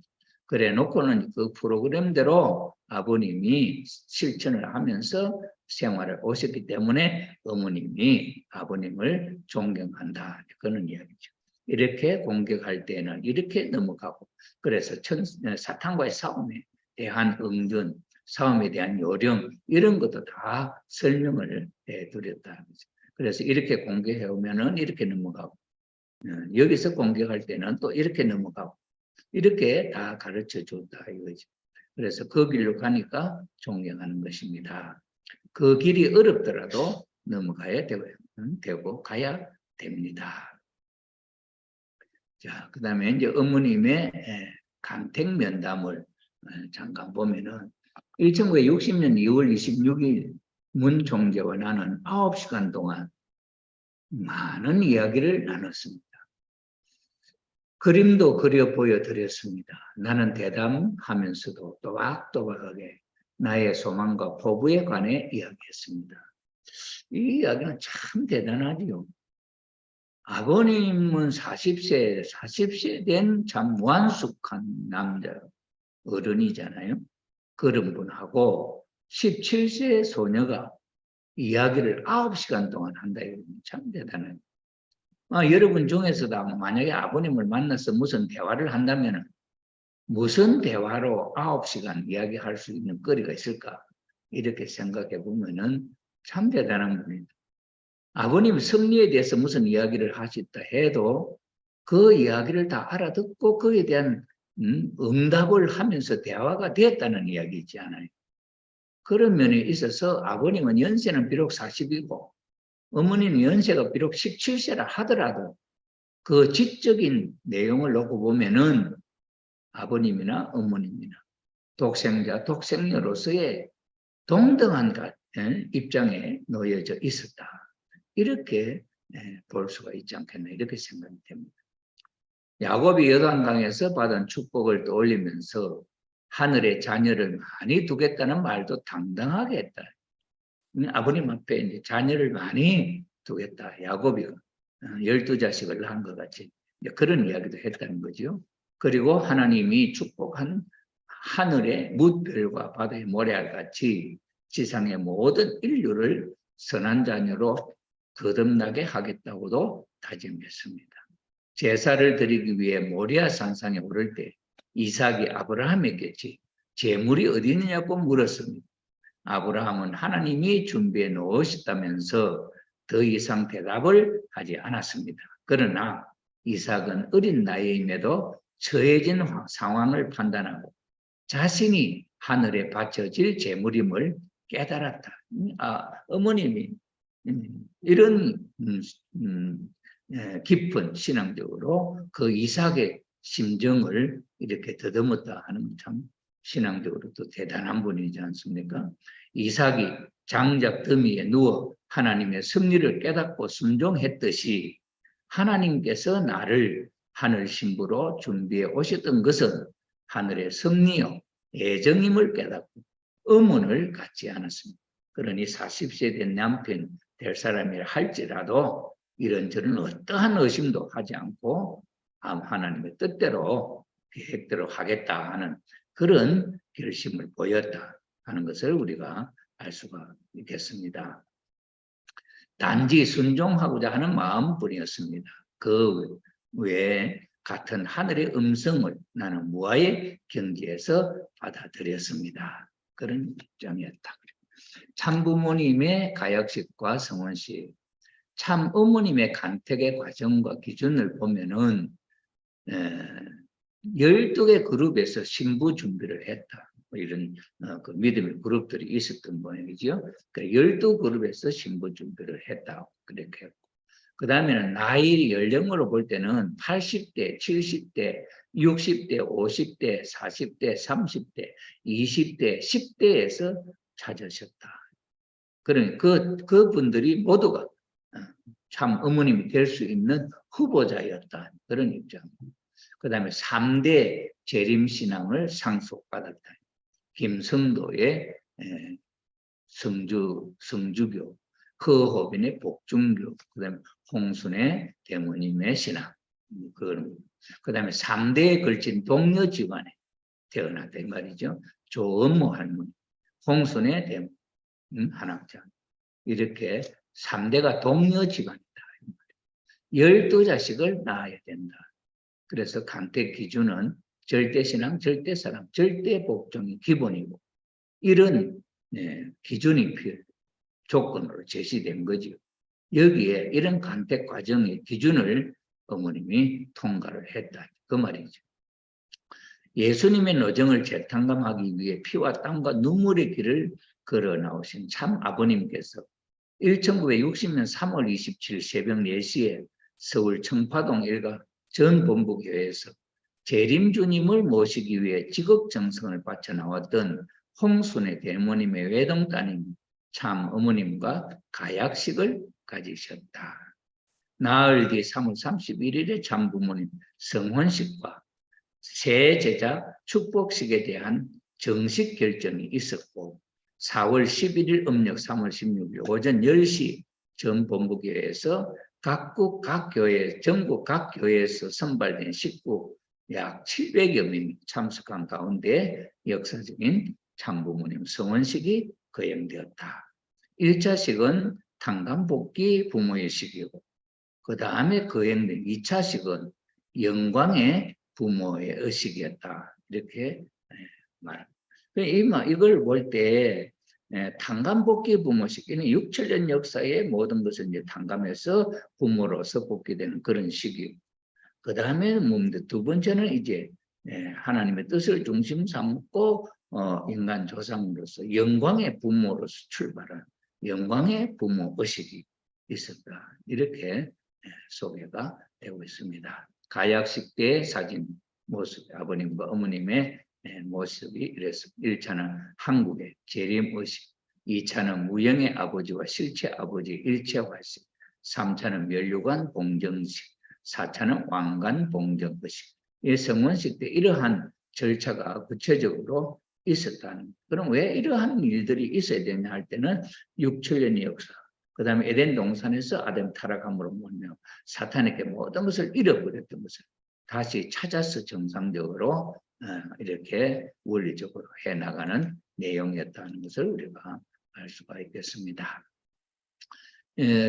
그래 놓고는 그 프로그램대로 아버님이 실천을 하면서 생활을 오셨기 때문에 어머님이 아버님을 존경한다. 그런 이야기죠. 이렇게 공격할 때는 이렇게 넘어가고 그래서 사탄과의 싸움에 대한 응전, 싸움에 대한 요령 이런 것도 다 설명을 해드렸다. 그래서 이렇게 공격해 오면은 이렇게 넘어가고 여기서 공격할 때는 또 이렇게 넘어가고 이렇게 다 가르쳐 줬다 이거죠. 그래서 그 길로 가니까 존경하는 것입니다. 그 길이 어렵더라도 넘어가야 되고 가야 됩니다. 자, 그 다음에 이제 어머님의 간택 면담을 잠깐 보면은 1960년 2월 26일 문 총재와 나는 9시간 동안 많은 이야기를 나눴습니다. 그림도 그려 보여드렸습니다. 나는 대담하면서도 또박또박하게 나의 소망과 포부에 관해 이야기했습니다. 이 이야기는 참 대단하지요. 아버님은 40세 된 참 완숙한 남자 어른이잖아요. 그런 분하고 17세 소녀가 이야기를 9시간 동안 한다. 참 대단해요. 여러분 중에서도 만약에 아버님을 만나서 무슨 대화를 한다면 무슨 대화로 9시간 이야기할 수 있는 거리가 있을까? 이렇게 생각해 보면은 참 대단한 분입니다. 아버님 승리에 대해서 무슨 이야기를 하셨다 해도 그 이야기를 다 알아듣고 그에 대한 응답을 하면서 대화가 됐다는 이야기 있지 않아요. 그런 면에 있어서 아버님은 연세는 비록 40이고 어머니는 연세가 비록 17세라 하더라도 그 지적인 내용을 놓고 보면은 아버님이나 어머님이나 독생자, 독생녀로서의 동등한 입장에 놓여져 있었다. 이렇게 볼 수가 있지 않겠나 이렇게 생각이 됩니다. 야곱이 요단강에서 받은 축복을 떠올리면서 하늘에 자녀를 많이 두겠다는 말도 당당하게 했다. 아버님 앞에 이제 자녀를 많이 두겠다. 야곱이 12자식을 낳은 것 같이 그런 이야기도 했다는 거죠. 그리고 하나님이 축복한 하늘의 뭇별과 바다의 모래알 같이 지상의 모든 인류를 선한 자녀로 거듭나게 하겠다고도 다짐했습니다. 제사를 드리기 위해 모리아 산상에 오를 때 이삭이 아브라함에게 제물이 어디 있느냐고 물었습니다. 아브라함은 하나님이 준비해 놓으셨다면서 더 이상 대답을 하지 않았습니다. 그러나 이삭은 어린 나이임에도 처해진 상황을 판단하고 자신이 하늘에 바쳐질 제물임을 깨달았다. 어머님이 이런 깊은 신앙적으로 그 이삭의 심정을 이렇게 더듬었다 하는 참 신앙적으로 또 대단한 분이지 않습니까? 이삭이 장작 더미에 누워 하나님의 섭리를 깨닫고 순종했듯이 하나님께서 나를 하늘 신부로 준비해 오셨던 것은 하늘의 섭리요 애정임을 깨닫고 의문을 갖지 않았습니다. 그러니 40세 된 남편 될 사람이라 할지라도 이런저런 어떠한 의심도 하지 않고 하나님의 뜻대로 계획대로 하겠다 하는 그런 결심을 보였다 하는 것을 우리가 알 수가 있겠습니다. 단지 순종하고자 하는 마음뿐이었습니다. 그 외에 같은 하늘의 음성을 나는 무아의 경지에서 받아들였습니다. 그런 입장이었다. 참부모님의 가역식과 성원식, 참 어머님의 간택의 과정과 기준을 보면은 12개 그룹에서 신부 준비를 했다. 이런 그 믿음의 그룹들이 있었던 모양이죠. 12그룹에서 신부 준비를 했다. 그렇게 했고. 그 다음에는 나이 연령으로 볼 때는 80대, 70대, 60대, 50대, 40대, 30대, 20대, 10대에서 찾으셨다. 그러니 그분들이 모두가 참 어머님이 될 수 있는 후보자였다. 그런 입장. 그 다음에 3대 재림신앙을 상속받았다. 김성도의 성주교, 허호빈의 복중교, 그 다음에 홍순의 대모님의 신앙. 그 다음에 3대에 걸친 동료 집안에 태어났다 이 말이죠. 조은모 할머니, 홍순의 대모, 한학장. 이렇게 3대가 동료 집안이다. 12자식을 낳아야 된다. 그래서 간택 기준은 절대신앙, 절대사랑, 절대복종이 기본이고 이런 기준이 조건으로 제시된 거죠. 여기에 이런 간택 과정의 기준을 어머님이 통과를 했다. 그 말이죠. 예수님의 노정을 재탕감하기 위해 피와 땀과 눈물의 길을 걸어 나오신 참 아버님께서 1960년 3월 27일 새벽 4시에 서울 청파동 일가 전 본부교회에서 재림주님을 모시기 위해 지극정성을 바쳐 나왔던 홍순의 대모님의 외동따님 참 어머님과 가약식을 가지셨다. 나흘 뒤 3월 31일에 참 부모님 성혼식과 새 제자 축복식에 대한 정식 결정이 있었고 4월 11일 음력 3월 16일 오전 10시 전 본부교회에서 각국 각 교회, 전국 각 교회에서 선발된 식구 약 700여 명이 참석한 가운데 역사적인 참부모님 성혼식이 거행되었다. 1차식은 탄감복귀 부모의 식이고 그 다음에 거행된 2차식은 영광의 부모의 의식이었다. 이렇게 말합니다. 이걸 볼 때 탄감복귀 부모식, 이는 6,000년 역사의 모든 것을 이제 탄감해서 부모로서 복귀되는 그런 시기고, 그 다음에 두 번째는 이제 하나님의 뜻을 중심 삼고 인간 조상으로서 영광의 부모로서 출발한 영광의 부모 의식이 있었다. 이렇게 소개가 되고 있습니다. 가약식 때 사진 모습, 아버님과 어머님의 모습이 이랬습니다. 1차는 한국의 재림의식, 2차는 무형의 아버지와 실체 아버지 일체화식, 3차는 면류관 봉정식, 4차는 왕관 봉정의식. 이 성혼식 때 이러한 절차가 구체적으로 있었다는. 그럼 왜 이러한 일들이 있어야 되냐 할 때는 6천년의 역사, 그 다음에 에덴 동산에서 아담 타락함으로 몰며 사탄에게 모든 것을 잃어버렸던 것을 다시 찾아서 정상적으로 이렇게 원리적으로 해나가는 내용이었다는 것을 우리가 알 수가 있겠습니다.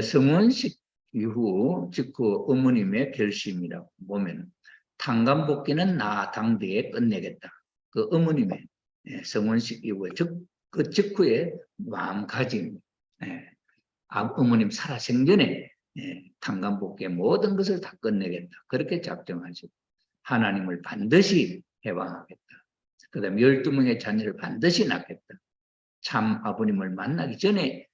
성혼식 이후 직후 어머님의 결심이라고 보면 탄감복귀는 나 당대에 끝내겠다. 그 어머님의 성혼식 이후에 그 직후에 마음가짐, 어머님 살아생전에 탄감복귀의 모든 것을 다 끝내겠다. 그렇게 작정하시고 하나님을 반드시 해방하겠다. 그 다음에 12명의 자녀를 반드시 낳겠다. 참 아버님을 만나기 전에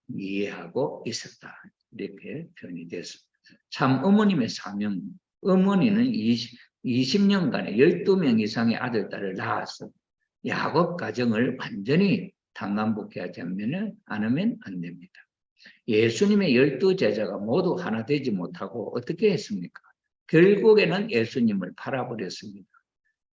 이해하고 있었다. 이렇게 표현이 됐습니다. 참 어머님의 사명, 어머니는 20년간에 12명 이상의 아들, 딸을 낳아서 야곱 가정을 완전히 탄감복귀하지 않으면 안 됩니다. 예수님의 12제자가 모두 하나 되지 못하고 어떻게 했습니까? 결국에는 예수님을 팔아버렸습니다.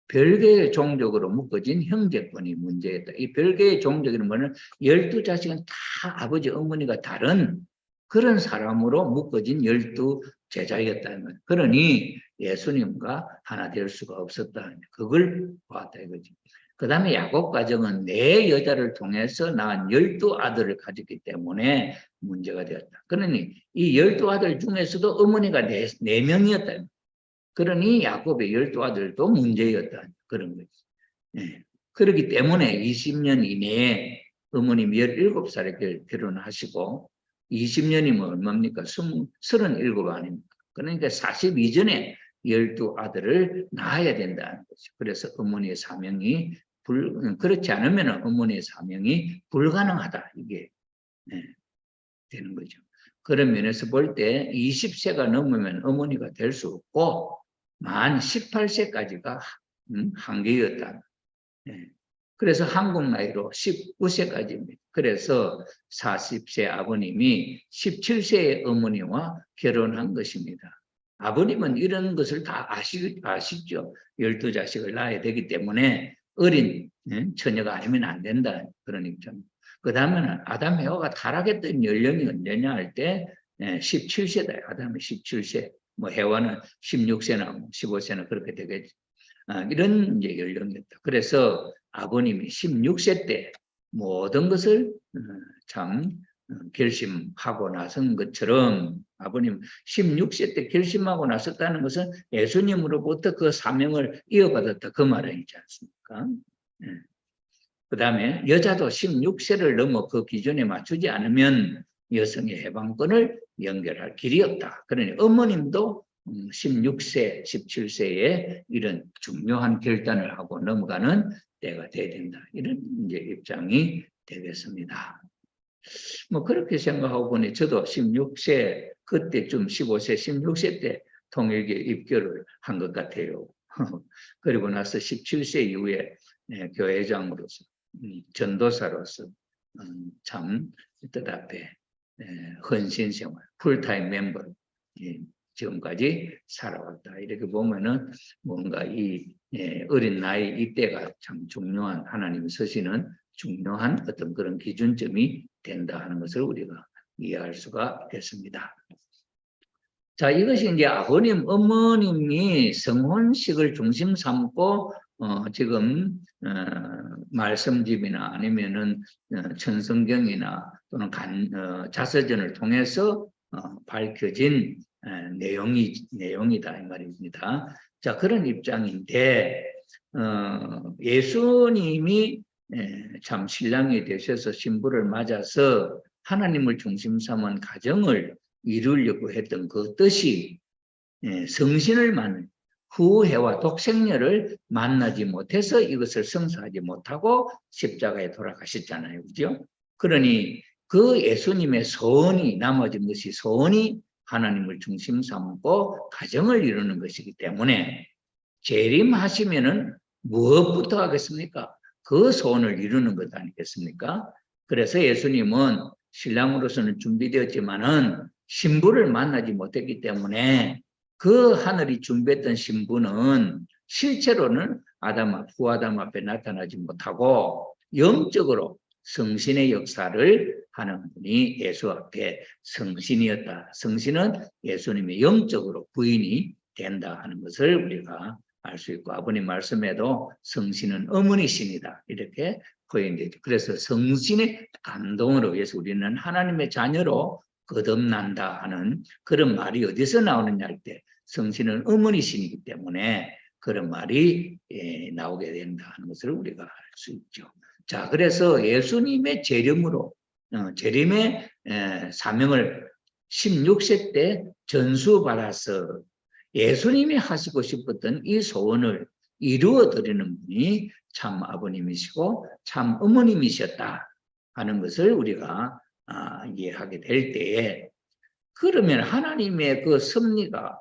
별개의 종족으로 묶어진 형제권이 문제였다. 이 별개의 종족이라는 것은 12자식은 다 아버지 어머니가 다른 그런 사람으로 묶어진 12제자였다는 것. 그러니 예수님과 하나 될 수가 없었다. 그걸 보았다 이거지. 그 다음에 야곱 가정은 4여자를 통해서 낳은 12아들을 가졌기 때문에 문제가 되었다. 그러니 이 12아들 중에서도 어머니가 4명이었다. 그러니 야곱의 12아들도 문제였다. 그런 거지. 그렇기 때문에 20년 이내에 어머님 17살에 결혼하시고 20년이면 얼마입니까? 37 아닙니까? 그러니까 40 이전에 12아들을 낳아야 된다는 거죠. 그래서 어머니의 사명이 그렇지 않으면 어머니의 사명이 불가능하다. 이게 되는 거죠. 그런 면에서 볼 때 20세가 넘으면 어머니가 될 수 없고 만 18세까지가 한계였다. 그래서 한국 나이로 19세까지입니다. 그래서 40세 아버님이 17세의 어머니와 결혼한 것입니다. 아버님은 이런 것을 다 아시죠. 12자식을 낳아야 되기 때문에 어린 처녀가 아니면 안 된다. 그런 입장. 그 다음에는 아담 해와가 타락했던 연령이 언제냐 할 때 17세다. 아담은 17세. 뭐 해와는 16세나 15세나 그렇게 되겠지. 이런 이제 연령이었다. 그래서 아버님이 16세 때 모든 것을 참 결심하고 나선 것처럼 아버님 16세 때 결심하고 나섰다는 것은 예수님으로부터 그 사명을 이어받았다 그 말이지 않습니까? 그 다음에 여자도 16세를 넘어 그 기준에 맞추지 않으면 여성의 해방권을 연결할 길이 없다. 그러니 어머님도 16세, 17세에 이런 중요한 결단을 하고 넘어가는 때가 돼야 된다. 이런 이제 입장이 되겠습니다. 뭐 그렇게 생각하고 보니 저도 16세 그때쯤 15세, 16세 때 통일교 입교를 한 것 같아요. 그리고 나서 17세 이후에 교회장으로서 전도사로서 참 뜻앞에 헌신생활, 풀타임 멤버로 지금까지 살아왔다. 이렇게 보면은 뭔가 이 어린 나이 이때가 참 중요한 하나님이 서시는 중요한 어떤 그런 기준점이 된다 하는 것을 우리가 이해할 수가 있겠습니다. 자, 이것이 이제 아버님, 어머님이 성혼식을 중심 삼고 지금 말씀집이나 아니면은 천성경이나 또는 자서전을 통해서 밝혀진 내용이다 이 말입니다. 자, 그런 입장인데 예수님이 참 신랑이 되셔서 신부를 맞아서 하나님을 중심 삼은 가정을 이루려고 했던 그 뜻이 성신을 만난 후해와 독생녀를 만나지 못해서 이것을 성사하지 못하고 십자가에 돌아가셨잖아요. 그죠? 그러니 그 예수님의 소원이 남아진 것이 소원이 하나님을 중심 삼고 가정을 이루는 것이기 때문에 재림하시면은 무엇부터 하겠습니까? 그 소원을 이루는 것 아니겠습니까? 그래서 예수님은 신랑으로서는 준비되었지만은 신부를 만나지 못했기 때문에 그 하늘이 준비했던 신부는 실제로는 후아담 앞에 나타나지 못하고 영적으로 성신의 역사를 하는 분이 예수 앞에 성신이었다. 성신은 예수님의 영적으로 부인이 된다 하는 것을 우리가 알 수 있고 아버님 말씀에도 성신은 어머니신이다 이렇게 표현되죠. 그래서 성신의 감동으로 해서 우리는 하나님의 자녀로 거듭난다 하는 그런 말이 어디서 나오느냐 할 때 성신은 어머니신이기 때문에 그런 말이 나오게 된다 하는 것을 우리가 알 수 있죠. 자, 그래서 예수님의 재림으로 재림의 사명을 16세 때 전수받아서 예수님이 하시고 싶었던 이 소원을 이루어 드리는 분이 참 아버님이시고 참 어머님이셨다 하는 것을 우리가 이해하게 될 때에 그러면 하나님의 그 섭리가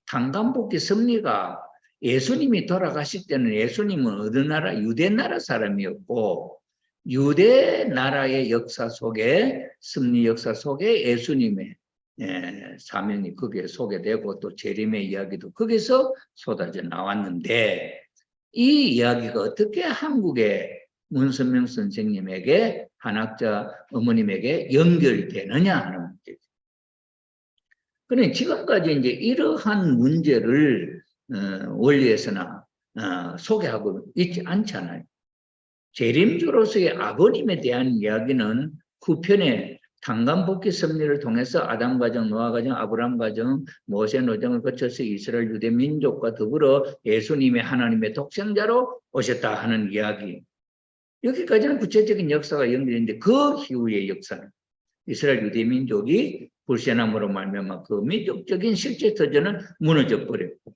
강간복귀 섭리가 예수님이 돌아가실 때는 예수님은 어느 나라 유대 나라 사람이었고 유대 나라의 역사 속에 섭리 역사 속에 예수님의 사명이 거기에 소개되고 또 재림의 이야기도 거기서 쏟아져 나왔는데 이 이야기가 어떻게 한국의 문선명 선생님에게 한학자 어머님에게 연결되느냐 하는 문제죠. 그러니 지금까지 이제 이러한 문제를 원리에서나 소개하고 있지 않잖아요. 재림주로서의 아버님에 대한 이야기는 후편에 강간복귀 섭리를 통해서 아담 가정, 노아 가정, 아브라함 가정, 모세 노정을 거쳐서 이스라엘 유대 민족과 더불어 예수님의 하나님의 독생자로 오셨다 하는 이야기. 여기까지는 구체적인 역사가 연결되는데 그 이후의 역사는 이스라엘 유대 민족이 불신함으로 말미암아 그 민족적인 실제 터전은 무너져 버렸고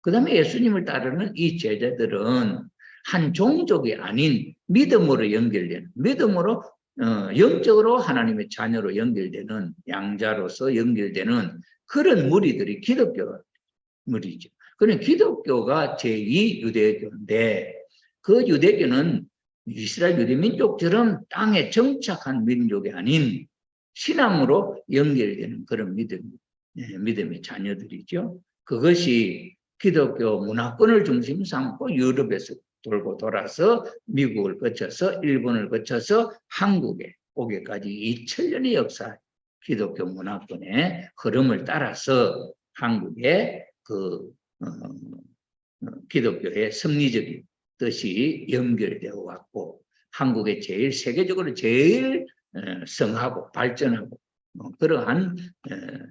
그 다음에 예수님을 따르는 이 제자들은 한 종족이 아닌 믿음으로 연결되는 믿음으로 영적으로 하나님의 자녀로 연결되는 양자로서 연결되는 그런 무리들이 기독교 무리죠. 그런 기독교가 제2 유대교인데 그 유대교는 이스라엘 유대민족처럼 땅에 정착한 민족이 아닌 신앙으로 연결되는 그런 믿음의 자녀들이죠. 그것이 기독교 문화권을 중심 삼고 유럽에서 돌고 돌아서 미국을 거쳐서 일본을 거쳐서 한국에 오기까지 2000년의 역사, 기독교 문화권의 흐름을 따라서 한국의 기독교의 섭리적인 뜻이 연결되어 왔고, 한국의 세계적으로 제일 성하고 발전하고 그러한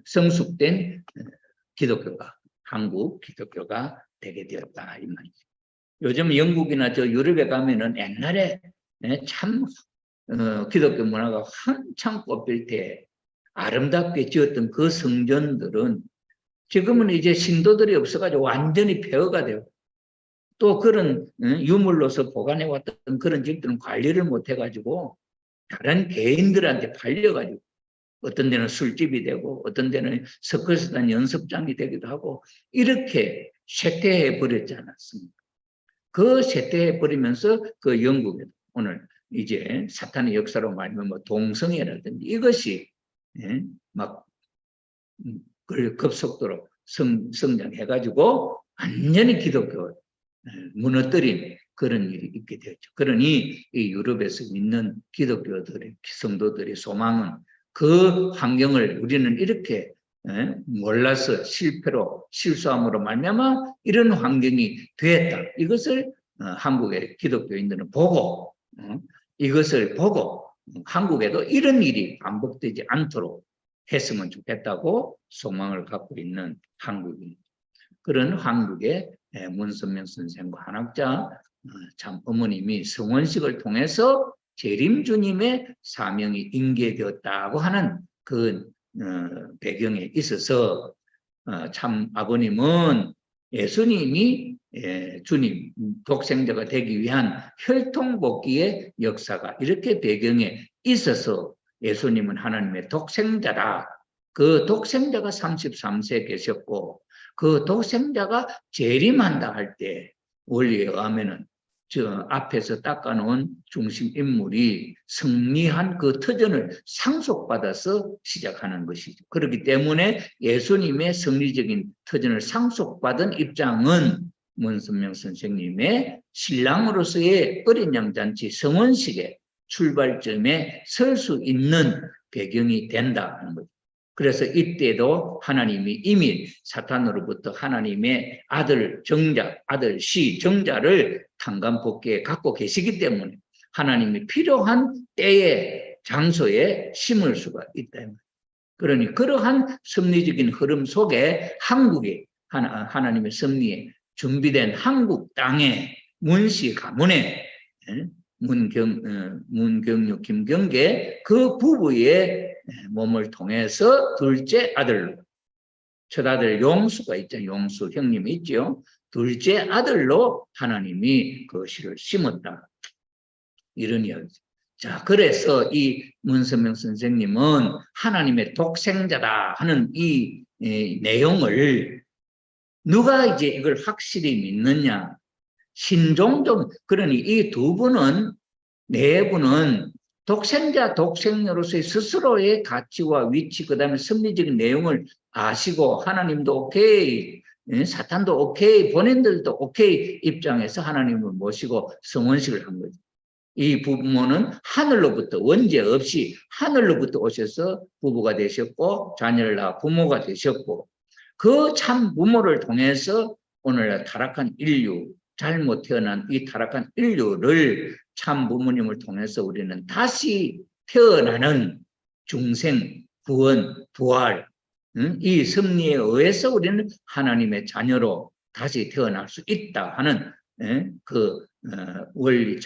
성숙된 기독교가, 한국 기독교가 되게 되었다 이 말이죠. 요즘 영국이나 유럽에 가면은 옛날에 참 기독교 문화가 한창 꽃필 때 아름답게 지었던 그 성전들은 지금은 이제 신도들이 없어가지고 완전히 폐허가 되고, 또 그런 유물로서 보관해왔던 그런 집들은 관리를 못해가지고 다른 개인들한테 팔려가지고 어떤 데는 술집이 되고 어떤 데는 서커스단 연습장이 되기도 하고 이렇게 쇠퇴해 버렸지 않았습니까? 그 쇠퇴해 버리면서 그 영국에 오늘 이제 사탄의 역사로 말하면 뭐 동성애라든지 이것이 막 급속도로 성장해가지고 완전히 기독교 무너뜨린 그런 일이 있게 되었죠. 그러니 이 유럽에서 있는 기독교들의 성도들의 소망은 그 환경을 우리는 이렇게 몰라서 실수함으로 말미암아 이런 환경이 되었다. 이것을 한국의 기독교인들은 보고 이것을 보고 한국에도 이런 일이 반복되지 않도록 했으면 좋겠다고 소망을 갖고 있는 한국인. 그런 한국의 문선명 선생과 한학자 참 어머님이 성원식을 통해서 재림주님의 사명이 인계되었다고 하는 그 배경에 있어서 참 아버님은 예수님이 주님 독생자가 되기 위한 혈통복귀의 역사가 이렇게 배경에 있어서 예수님은 하나님의 독생자다. 그 독생자가 33세에 계셨고 그 독생자가 재림한다 할 때 원리에 의하면은 저 앞에서 닦아놓은 중심 인물이 승리한 그 터전을 상속받아서 시작하는 것이죠. 그렇기 때문에 예수님의 승리적인 터전을 상속받은 입장은 문선명 선생님의 신랑으로서의 어린 양잔치 성원식의 출발점에 설 수 있는 배경이 된다 하는 거죠. 그래서 이때도 하나님이 이미 사탄으로부터 하나님의 아들 정자, 아들 시 정자를 탄감복귀에 갖고 계시기 때문에 하나님이 필요한 때에 장소에 심을 수가 있다. 그러니 그러한 섭리적인 흐름 속에 한국이 하나님의 섭리에 준비된 한국 땅에 문씨 가문에 문경육 김경계 그 부부의 몸을 통해서 둘째 아들로, 첫 아들 용수가 있죠. 용수 형님이 있죠. 둘째 아들로 하나님이 그 씨를 심었다. 이런 이야기죠. 자, 그래서 이 문선명 선생님은 하나님의 독생자다 하는 이 내용을 누가 이제 이걸 확실히 믿느냐? 신종종, 그러니 이 두 분은, 네 분은 독생자, 독생녀로서의 스스로의 가치와 위치, 그 다음에 섭리적인 내용을 아시고 하나님도 오케이, 사탄도 오케이, 본인들도 오케이 입장에서 하나님을 모시고 성원식을 한 거죠. 이 부모는 하늘로부터 원죄 없이 하늘로부터 오셔서 부부가 되셨고 자녀를 낳아 부모가 되셨고 그 참 부모를 통해서 오늘날 타락한 인류, 잘못 태어난 이 타락한 인류를 참 부모님을 통해서 우리는 다시 태어나는 중생, 구원, 부활, 이 섭리에 의해서 우리는 하나님의 자녀로 다시 태어날 수 있다 하는 그 원리,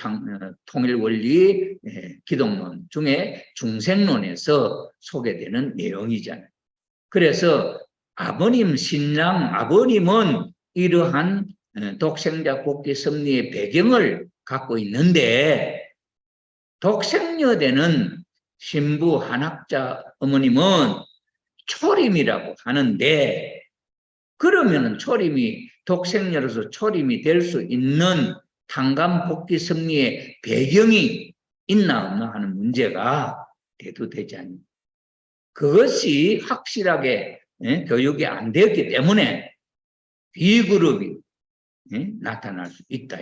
통일 원리 기독론 중에 중생론에서 소개되는 내용이잖아요. 그래서 아버님, 신랑 아버님은 이러한 독생자 복귀 섭리의 배경을 갖고 있는데 독생녀되는 신부 한학자 어머님은 초림이라고 하는데 그러면은 초림이 독생녀로서 초림이 될 수 있는 탄감 복귀 승리의 배경이 있나 없나 하는 문제가 대두되지 않습니다. 그것이 확실하게 교육이 안 되었기 때문에 B그룹이 나타날 수 있다.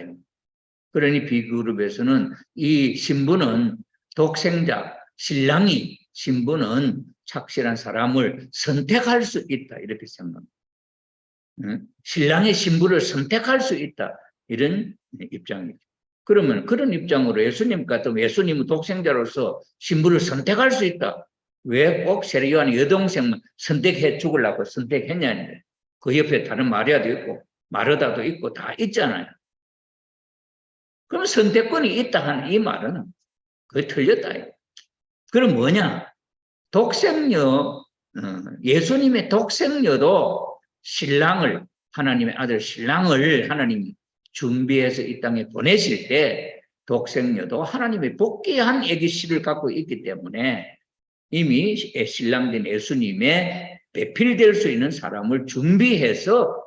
그러니 B그룹에서는 이 신부는 독생자, 신랑이 신부는 착실한 사람을 선택할 수 있다. 이렇게 생각합니다. 신랑의 신부를 선택할 수 있다. 이런 입장이죠. 그러면 그런 입장으로 예수님 같으면 예수님은 독생자로서 신부를 선택할 수 있다. 왜 꼭 세례요한의 여동생만 선택해 죽으려고 선택했냐는 그 옆에 다른 마리아도 있고 마르다도 있고 다 있잖아요. 그럼 선택권이 있다 하는 이 말은 그게 틀렸다. 그럼 뭐냐? 독생녀, 예수님의 독생녀도 신랑을, 하나님의 아들 신랑을 하나님이 준비해서 이 땅에 보내실 때 독생녀도 하나님의 복귀한 애기씨를 갖고 있기 때문에 이미 신랑된 예수님의 배필될 수 있는 사람을 준비해서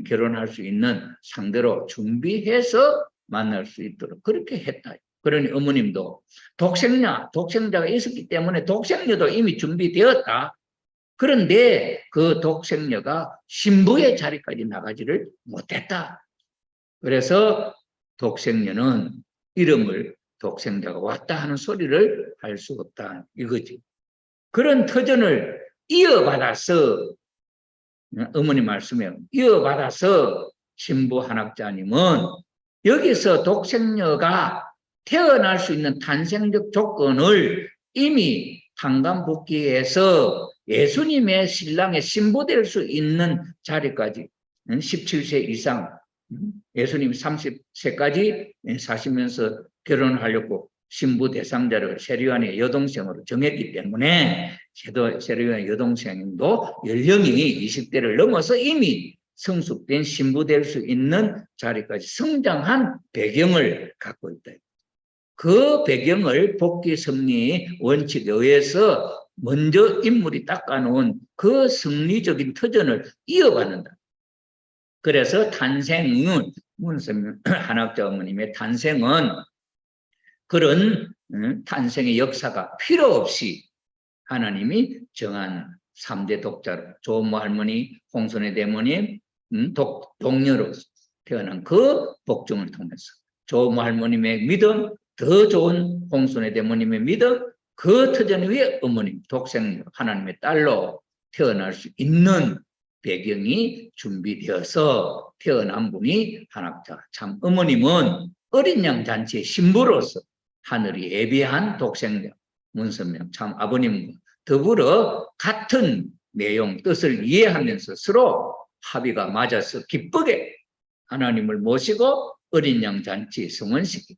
결혼할 수 있는 상대로 준비해서 만날 수 있도록 그렇게 했다. 그러니 어머님도 독생자가 있었기 때문에 독생녀도 이미 준비되었다. 그런데 그 독생녀가 신부의 자리까지 나가지를 못했다. 그래서 독생녀는 이름을 독생자가 왔다 하는 소리를 할 수 없다. 이거지. 그런 터전을 이어받아서 어머니 말씀에 이어받아서 신부 한학자님은 여기서 독생녀가 태어날 수 있는 탄생적 조건을 이미 탄감복귀에서 예수님의 신랑의 신부될 수 있는 자리까지 17세 이상 예수님이 30세까지 사시면서 결혼하려고 신부 대상자를 세례요한의 여동생으로 정했기 때문에 세례요한의 여동생도 연령이 20대를 넘어서 이미 성숙된 신부 될 수 있는 자리까지 성장한 배경을 갖고 있다. 그 배경을 복귀 섭리 원칙에 의해서 먼저 인물이 닦아놓은 그 승리적인 터전을 이어받는다. 그래서 탄생은 문선명 한학자 어머님의 탄생은 그런 탄생의 역사가 필요 없이 하나님이 정한 3대 독자로 조모 할머니, 홍선의 대모님, 동녀로 태어난 그 복종을 통해서 조모 할머님의 믿음, 더 좋은 홍선의 대모님의 믿음, 그 터전 위에 어머님, 독생 하나님의 딸로 태어날 수 있는 배경이 준비되어서 태어난 분이 한학자. 참 어머님은 어린 양 잔치의 신부로서 하늘이 예비한 독생자 문선명 참 아버님과 더불어 같은 내용 뜻을 이해하면서 서로 합의가 맞아서 기쁘게 하나님을 모시고 어린 양 잔치 성원식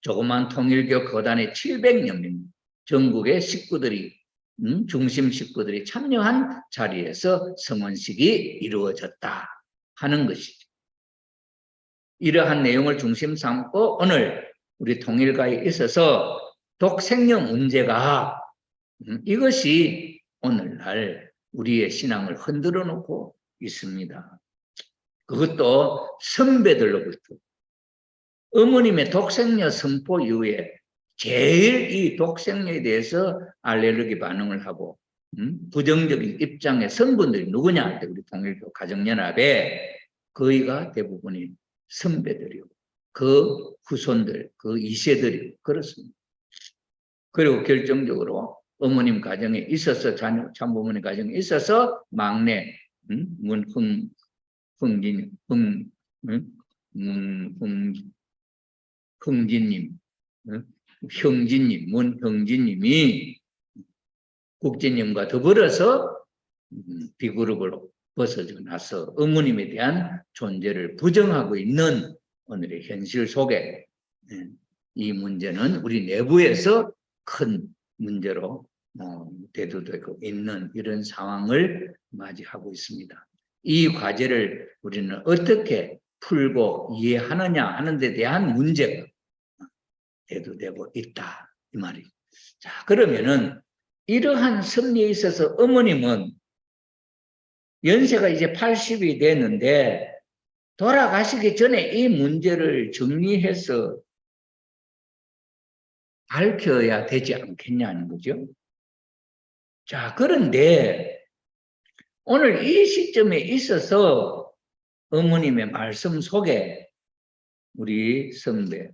조그만 통일교 거단의 700명 전국의 식구들이 중심 식구들이 참여한 자리에서 성원식이 이루어졌다 하는 것이죠. 이러한 내용을 중심 삼고 오늘 우리 통일가에 있어서 독생녀 문제가 이것이 오늘날 우리의 신앙을 흔들어 놓고 있습니다. 그것도 선배들로부터 어머님의 독생녀 선포 이후에 제일 이 독생녀에 대해서 알레르기 반응을 하고 부정적인 입장의 성분들이 누구냐? 우리 통일교 가정연합에 거의가 대부분이 선배들이고 그 후손들, 그 2세들이 그렇습니다. 그리고 결정적으로 어머님 가정에 있어서 참부모님 가정에 있어서 막내 흥진님, 형진님, 문형진님이 국진님과 더불어서 B그룹으로 벗어져 나서 어머님에 대한 존재를 부정하고 있는 오늘의 현실 속에 이 문제는 우리 내부에서 큰 문제로 대두되고 있는 이런 상황을 맞이하고 있습니다. 이 과제를 우리는 어떻게 풀고 이해하느냐 하는 데 대한 문제가 대두되고 있다 이 말이죠. 자, 그러면은 이러한 섭리에 있어서 어머님은 연세가 이제 80이 됐는데 돌아가시기 전에 이 문제를 정리해서 밝혀야 되지 않겠냐는 거죠. 자, 그런데 오늘 이 시점에 있어서 어머님의 말씀 속에 우리 선배,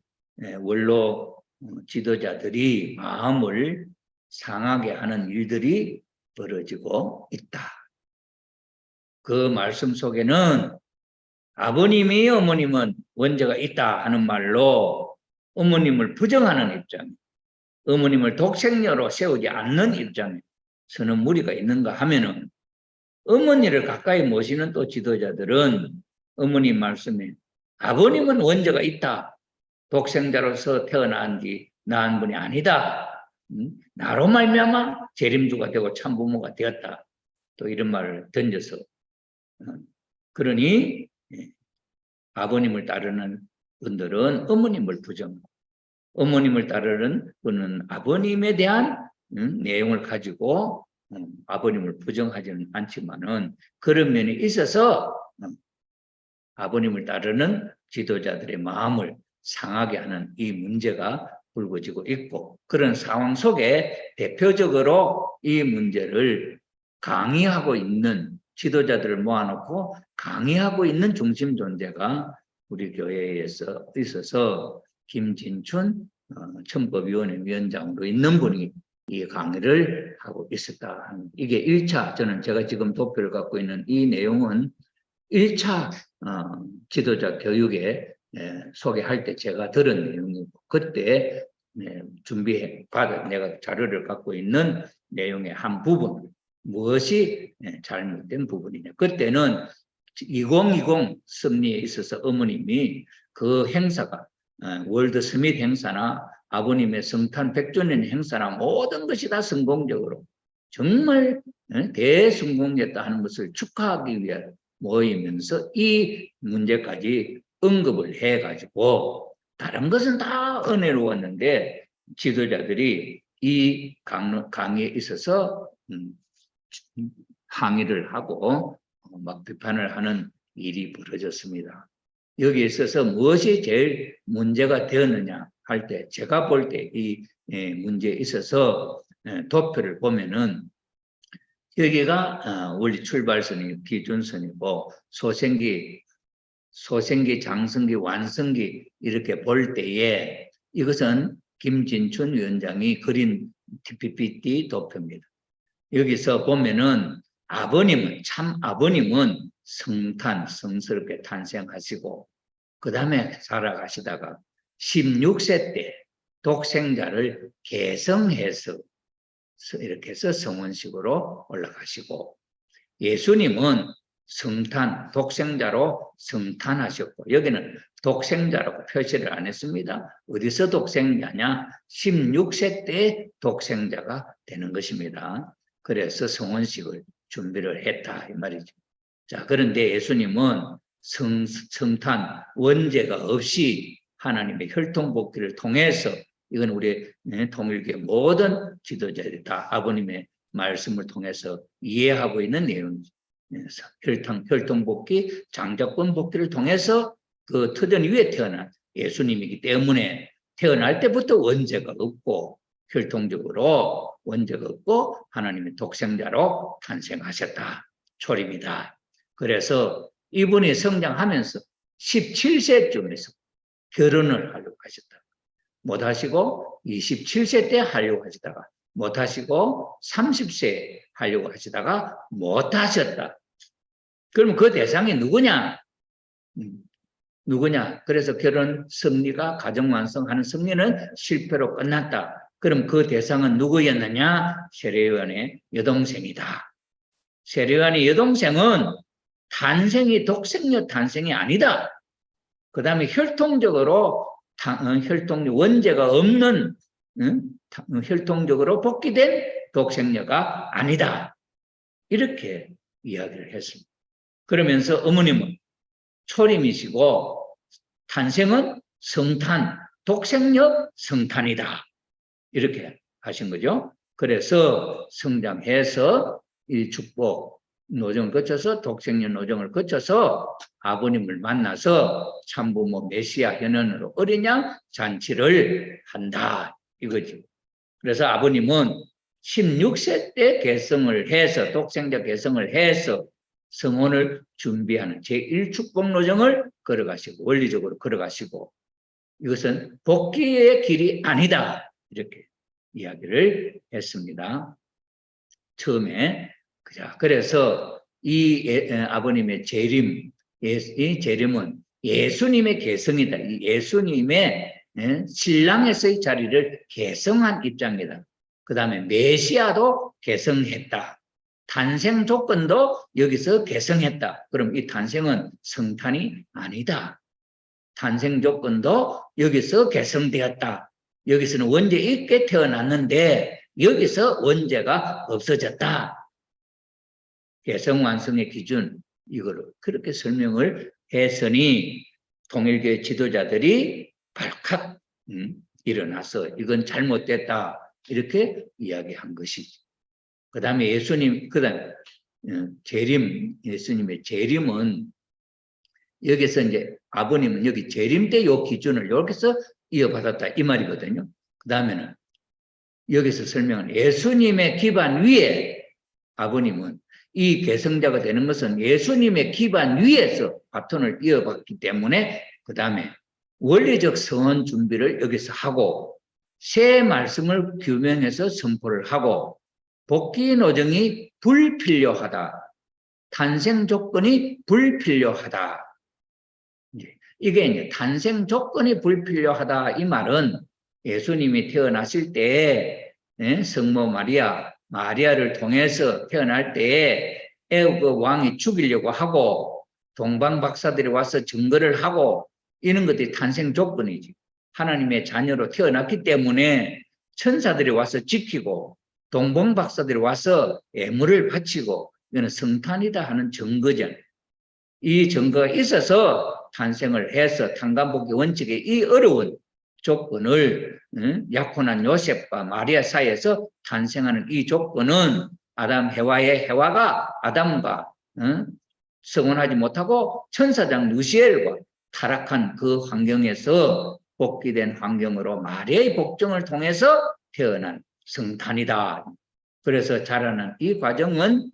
원로 지도자들이 마음을 상하게 하는 일들이 벌어지고 있다. 그 말씀 속에는 아버님이 어머님은 원죄가 있다 하는 말로 어머님을 부정하는 입장, 어머님을 독생녀로 세우지 않는 입장에 서는 무리가 있는가 하면은 어머니를 가까이 모시는 또 지도자들은 어머님 말씀에 아버님은 원죄가 있다. 독생자로서 태어난 뒤 낳은 분이 아니다. 나로 말미암아 재림주가 되고 참부모가 되었다. 또 이런 말을 던져서 그러니 아버님을 따르는 분들은 어머님을 부정하고 어머님을 따르는 분은 아버님에 대한 내용을 가지고 아버님을 부정하지는 않지만은 그런 면이 있어서 아버님을 따르는 지도자들의 마음을 상하게 하는 이 문제가 불거지고 있고 그런 상황 속에 대표적으로 이 문제를 강의하고 있는 지도자들을 모아놓고 강의하고 있는 중심 존재가 우리 교회에서 있어서 김진춘 헌법위원회 위원장으로 있는 분이 이 강의를 하고 있었다. 이게 1차 저는 제가 지금 도표를 갖고 있는 이 내용은 1차 지도자 교육에 소개할 때 제가 들은 내용이고 그때 준비해 받은 내가 자료를 갖고 있는 내용의 한 부분 무엇이 잘못된 부분이냐. 그때는 2020 섭리에 있어서 어머님이 그 행사가 월드 스밋 행사나 아버님의 성탄 100주년 행사나 모든 것이 다 성공적으로 정말 대성공했다 하는 것을 축하하기 위해 모이면서 이 문제까지 언급을 해가지고 다른 것은 다 은혜로웠는데 지도자들이 이 강의에 있어서 항의를 하고 막 비판을 하는 일이 벌어졌습니다. 여기에 있어서 무엇이 제일 문제가 되었느냐 할 때 제가 볼 때 이 문제에 있어서 도표를 보면은 여기가 원리 출발선이 기준선이고 소생기, 장성기, 완성기 이렇게 볼 때에 이것은 김진춘 위원장이 그린 PPT 도표입니다. 여기서 보면은 참 아버님은 성탄, 성스럽게 탄생하시고 그 다음에 살아가시다가 16세 때 독생자를 계성해서 이렇게 해서 성원식으로 올라가시고 예수님은 성탄, 독생자로 성탄하셨고 여기는 독생자라고 표시를 안 했습니다. 어디서 독생자냐? 16세 때 독생자가 되는 것입니다. 그래서 성원식을 준비를 했다 이 말이죠. 자, 그런데 예수님은 성탄, 원죄가 없이 하나님의 혈통복귀를 통해서 이건 우리 통일교 모든 지도자들이 다 아버님의 말씀을 통해서 이해하고 있는 내용이죠. 혈통복귀, 장자권 복귀를 통해서 그 터전 위에 태어난 예수님이기 때문에 태어날 때부터 원죄가 없고 혈통적으로 원죄가 없고 하나님의 독생자로 탄생하셨다. 초림이다. 그래서 이분이 성장하면서 17세쯤에서 결혼을 하려고 하셨다. 못하시고 27세 때 하려고 하시다가 못하시고 30세 하려고 하시다가 못하셨다. 그러면 그 대상이 누구냐? 누구냐? 그래서 결혼 섭리가 가정 완성하는 섭리는 실패로 끝났다. 그럼 그 대상은 누구였느냐? 세례요한의 여동생이다. 세례요한의 여동생은 탄생이 독생녀 탄생이 아니다. 그 다음에 혈통적으로 원죄가 없는 혈통적으로 복귀된 독생녀가 아니다. 이렇게 이야기를 했습니다. 그러면서 어머님은 초림이시고 탄생은 성탄, 독생녀 성탄이다. 이렇게 하신 거죠. 그래서 성장해서 이 축복, 노정을 거쳐서 독생년 노정을 거쳐서 아버님을 만나서 참부모 메시아 현현으로 어린 양 잔치를 한다 이거지. 그래서 아버님은 16세 때 개성을 해서 독생자 개성을 해서 성혼을 준비하는 제1축복 노정을 걸어가시고 원리적으로 걸어가시고 이것은 복귀의 길이 아니다 이렇게 이야기를 했습니다. 처음에. 그래서 이 아버님의 재림, 이 재림은 예수님의 개성이다. 이 예수님의 신랑에서의 자리를 개성한 입장이다. 그 다음에 메시아도 개성했다. 탄생 조건도 여기서 개성했다. 그럼 이 탄생은 성탄이 아니다. 탄생 조건도 여기서 개성되었다. 여기서는 원죄 있게 태어났는데 여기서 원죄가 없어졌다. 개성 완성의 기준 이거를 그렇게 설명을 했으니 통일교회 지도자들이 발칵 일어나서 이건 잘못됐다 이렇게 이야기한 것이지. 그 다음에 예수님, 그 다음에 재림, 예수님의 재림은 여기서 이제 아버님은 여기 재림 때 요 기준을 여기서 이어받았다 이 말이거든요. 그 다음에는 여기서 설명은 예수님의 기반 위에 아버님은 이 개성자가 되는 것은 예수님의 기반 위에서 바톤을 이어받기 때문에 그 다음에 원리적 성원 준비를 여기서 하고 새 말씀을 규명해서 선포를 하고 복귀 노정이 불필요하다. 탄생 조건이 불필요하다. 이게 이제 탄생 조건이 불필요하다 이 말은 예수님이 태어나실 때 성모 마리아를 통해서 태어날 때 에우그 왕이 죽이려고 하고 동방 박사들이 와서 증거를 하고 이런 것들이 탄생 조건이지. 하나님의 자녀로 태어났기 때문에 천사들이 와서 지키고 동방 박사들이 와서 예물을 바치고 이거는 성탄이다 하는 증거잖아요. 이 증거가 있어서 탄생을 해서 탄감복의 원칙의 이 어려운 조건을 약혼한 요셉과 마리아 사이에서 탄생하는 이 조건은 아담 해와의 해와가 아담과 성혼하지 못하고 천사장 누시엘과 타락한 그 환경에서 복귀된 환경으로 마리아의 복종을 통해서 태어난 성탄이다. 그래서 자라는 이 과정은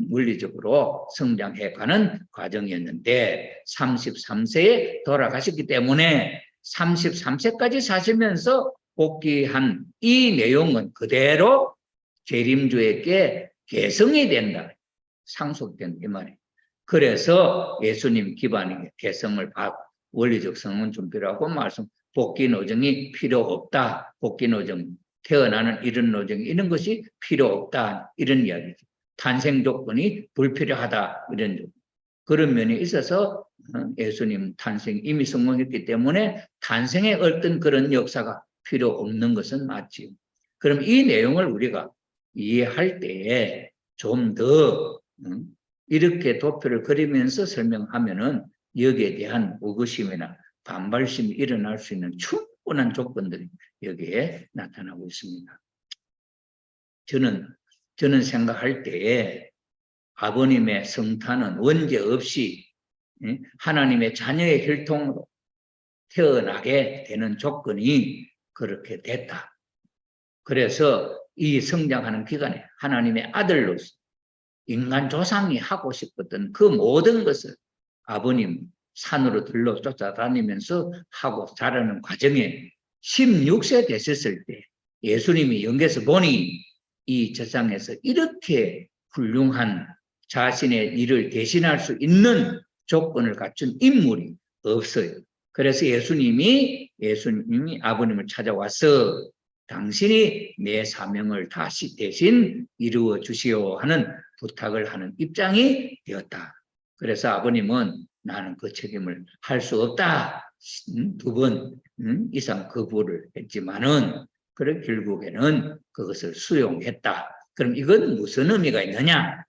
물리적으로 성장해가는 과정이었는데 33세에 돌아가셨기 때문에 33세까지 사시면서 복귀한 이 내용은 그대로 재림주에게 개성이 된다. 상속된 이 말이에요. 그래서 예수님 기반의 개성을 원리적 성은 준비라고 말씀. 복귀 노정이 필요 없다. 복귀 노정, 태어나는 이런 노정 이런 것이 필요 없다. 이런 이야기죠. 탄생 조건이 불필요하다. 이런 그런 면이 있어서 예수님 탄생 이미 성공했기 때문에 탄생에 어떤 그런 역사가 필요 없는 것은 맞지요. 그럼 이 내용을 우리가 이해할 때에 좀 더 이렇게 도표를 그리면서 설명하면은 여기에 대한 의구심이나 반발심이 일어날 수 있는 충분한 조건들이 여기에 나타나고 있습니다. 저는 생각할 때에 아버님의 성탄은 원죄 없이 하나님의 자녀의 혈통으로 태어나게 되는 조건이 그렇게 됐다. 그래서 이 성장하는 기간에 하나님의 아들로서 인간 조상이 하고 싶었던 그 모든 것을 아버님 산으로 들러 쫓아다니면서 하고 자라는 과정에 16세 되셨을 때 예수님이 영계에서 보니 이 세상에서 이렇게 훌륭한 자신의 일을 대신할 수 있는 조건을 갖춘 인물이 없어요. 그래서 예수님이 아버님을 찾아와서 당신이 내 사명을 다시 대신 이루어 주시오 하는 부탁을 하는 입장이 되었다. 그래서 아버님은 나는 그 책임을 할 수 없다. 2번 이상 거부를 했지만은 그래 결국에는 그것을 수용했다. 그럼 이건 무슨 의미가 있느냐?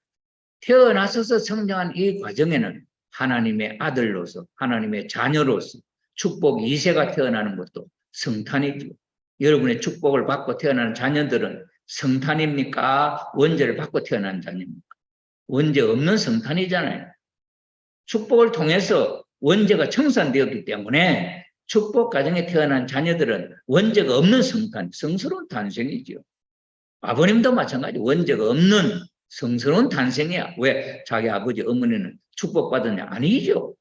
태어나서서 성장한 이 과정에는 하나님의 아들로서 하나님의 자녀로서 축복 2세가 태어나는 것도 성탄이죠. 여러분의 축복을 받고 태어나는 자녀들은 성탄입니까? 원죄를 받고 태어난 자녀입니까? 원죄 없는 성탄이잖아요. 축복을 통해서 원죄가 청산되었기 때문에 축복 가정에 태어난 자녀들은 원죄가 없는 성탄, 성스러운 탄생이죠. 아버님도 마찬가지 원죄가 없는 성스러운 탄생이야. 왜? 자기 아버지 어머니는 축복받았냐? 아니죠.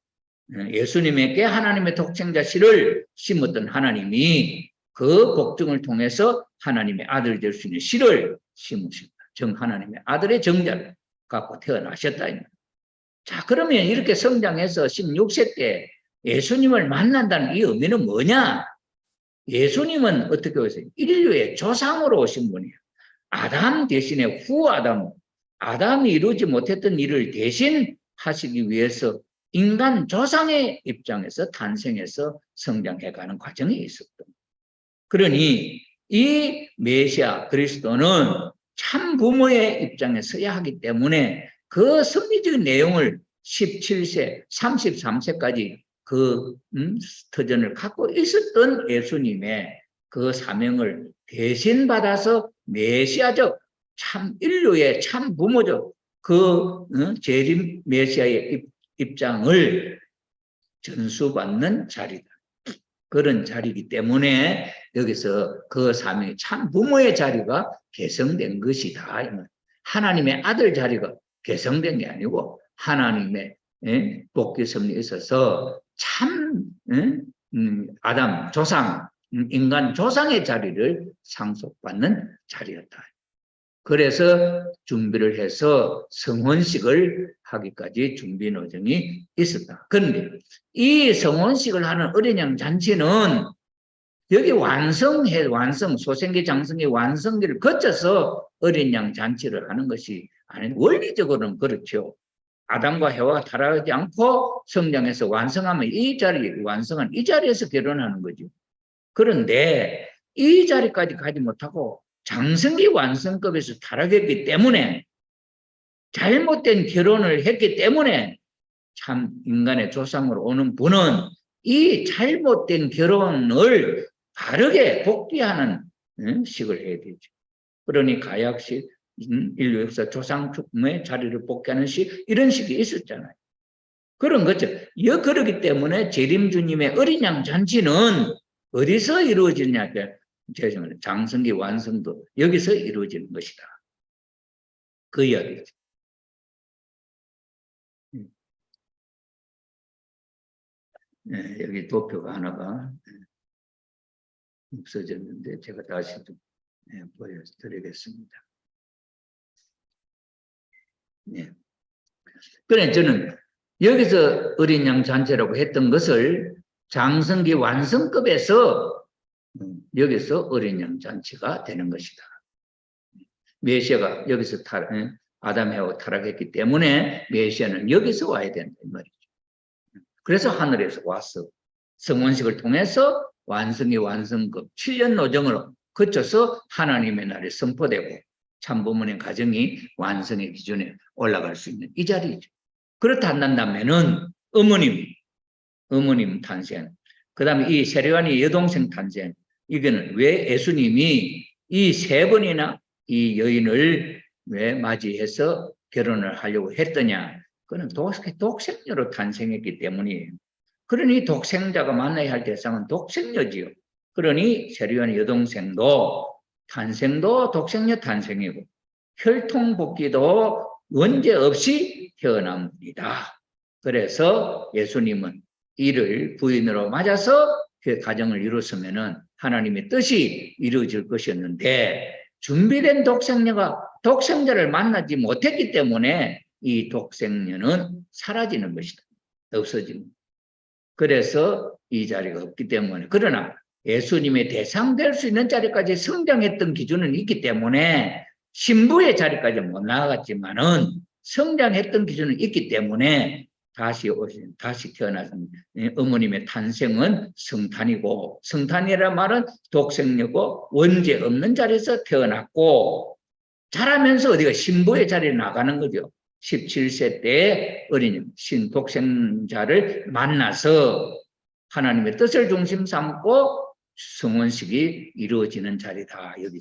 예수님에게 하나님의 독생자 씨를 심었던 하나님이 그 복종을 통해서 하나님의 아들 될 수 있는 씨를 심으십니다. 정 하나님의 아들의 정자를 갖고 태어나셨다. 자, 그러면 이렇게 성장해서 16세 때 예수님을 만난다는 이 의미는 뭐냐? 예수님은 어떻게 오세요? 인류의 조상으로 오신 분이에요. 아담 대신에 후 아담이 이루지 못했던 일을 대신 하시기 위해서 인간 조상의 입장에서 탄생해서 성장해가는 과정이 있었던. 그러니 이 메시아 그리스도는 참 부모의 입장에 서야 하기 때문에 그 섭리적인 내용을 17세, 33세까지 그 터전을 갖고 있었던 예수님의 그 사명을 대신 받아서 메시아적 참 인류의 참 부모적 그 재림 메시아의 입장을 전수받는 자리다. 그런 자리이기 때문에 여기서 그 사명이 참 부모의 자리가 개성된 것이다. 하나님의 아들 자리가 개성된 게 아니고 하나님의 복귀 섭리에 있어서 참 아담 조상, 인간 조상의 자리를 상속받는 자리였다. 그래서 준비를 해서 성혼식을 하기까지 준비 노정이 있었다. 그런데 이 성혼식을 하는 어린 양 잔치는 여기 완성 소생계 장성의 완성기를 거쳐서 어린 양 잔치를 하는 것이 아닌 원리적으로는 그렇죠. 아담과 해와가 타락하지 않고 성장해서 완성하면 이 자리 완성한 이 자리에서 결혼하는 거죠. 그런데 이 자리까지 가지 못하고 장성기 완성급에서 타락했기 때문에 잘못된 결혼을 했기 때문에 참 인간의 조상으로 오는 분은 이 잘못된 결혼을 바르게 복귀하는 식을 해야 되죠. 그러니 가약식, 인류 역사 조상 축의 자리를 복귀하는 식, 이런 식이 있었잖아요. 그런 거죠. 그렇기 때문에 재림주님의 어린 양 잔치는 어디서 이루어지느냐? 장성기 완성도 여기서 이루어지는 것이다. 그 이야기죠. 네, 여기 도표가 하나가 없어졌는데 제가 다시 좀 보여드리겠습니다. 네. 그래 저는 여기서 어린 양 잔치라고 했던 것을 장성기 완성급에서 여기서 어린 양 잔치가 되는 것이다. 메시아가 여기서 아담 해와 타락했기 때문에 메시아는 여기서 와야 된다 이 말이죠. 그래서 하늘에서 왔어. 성원식을 통해서 완성의 완성급 7년 노정을 거쳐서 하나님의 날에 선포되고 참부모의 가정이 완성의 기준에 올라갈 수 있는 이 자리죠. 그렇다 한다면은 어머님 탄생, 그 다음에 이 세례요한의 여동생 탄생, 이거는 왜 예수님이 이 세 번이나 이 여인을 왜 맞이해서 결혼을 하려고 했더냐? 그는 독생녀로 탄생했기 때문이에요. 그러니 독생자가 만나야 할 대상은 독생녀지요. 그러니 세례요한의 여동생도 탄생도 독생녀 탄생이고 혈통복귀도 원죄 없이 태어난 분이다. 그래서 예수님은 이를 부인으로 맞아서 그 가정을 이뤘으면은 하나님의 뜻이 이루어질 것이었는데 준비된 독생자를 만나지 못했기 때문에 이 독생녀는 사라지는 것이다. 없어지는. 그래서 이 자리가 없기 때문에 그러나 예수님의 대상 될 수 있는 자리까지 성장했던 기준은 있기 때문에 신부의 자리까지 못 나아갔지만은 성장했던 기준은 있기 때문에 다시 태어나서 어머님의 탄생은 성탄이고 성탄이라는 말은 독생녀고 원죄 없는 자리에서 태어났고 자라면서 어디가 신부의 자리에 나가는 거죠. 17세 때 어린 신독생자를 만나서 하나님의 뜻을 중심 삼고 성혼식이 이루어지는 자리다. 여기.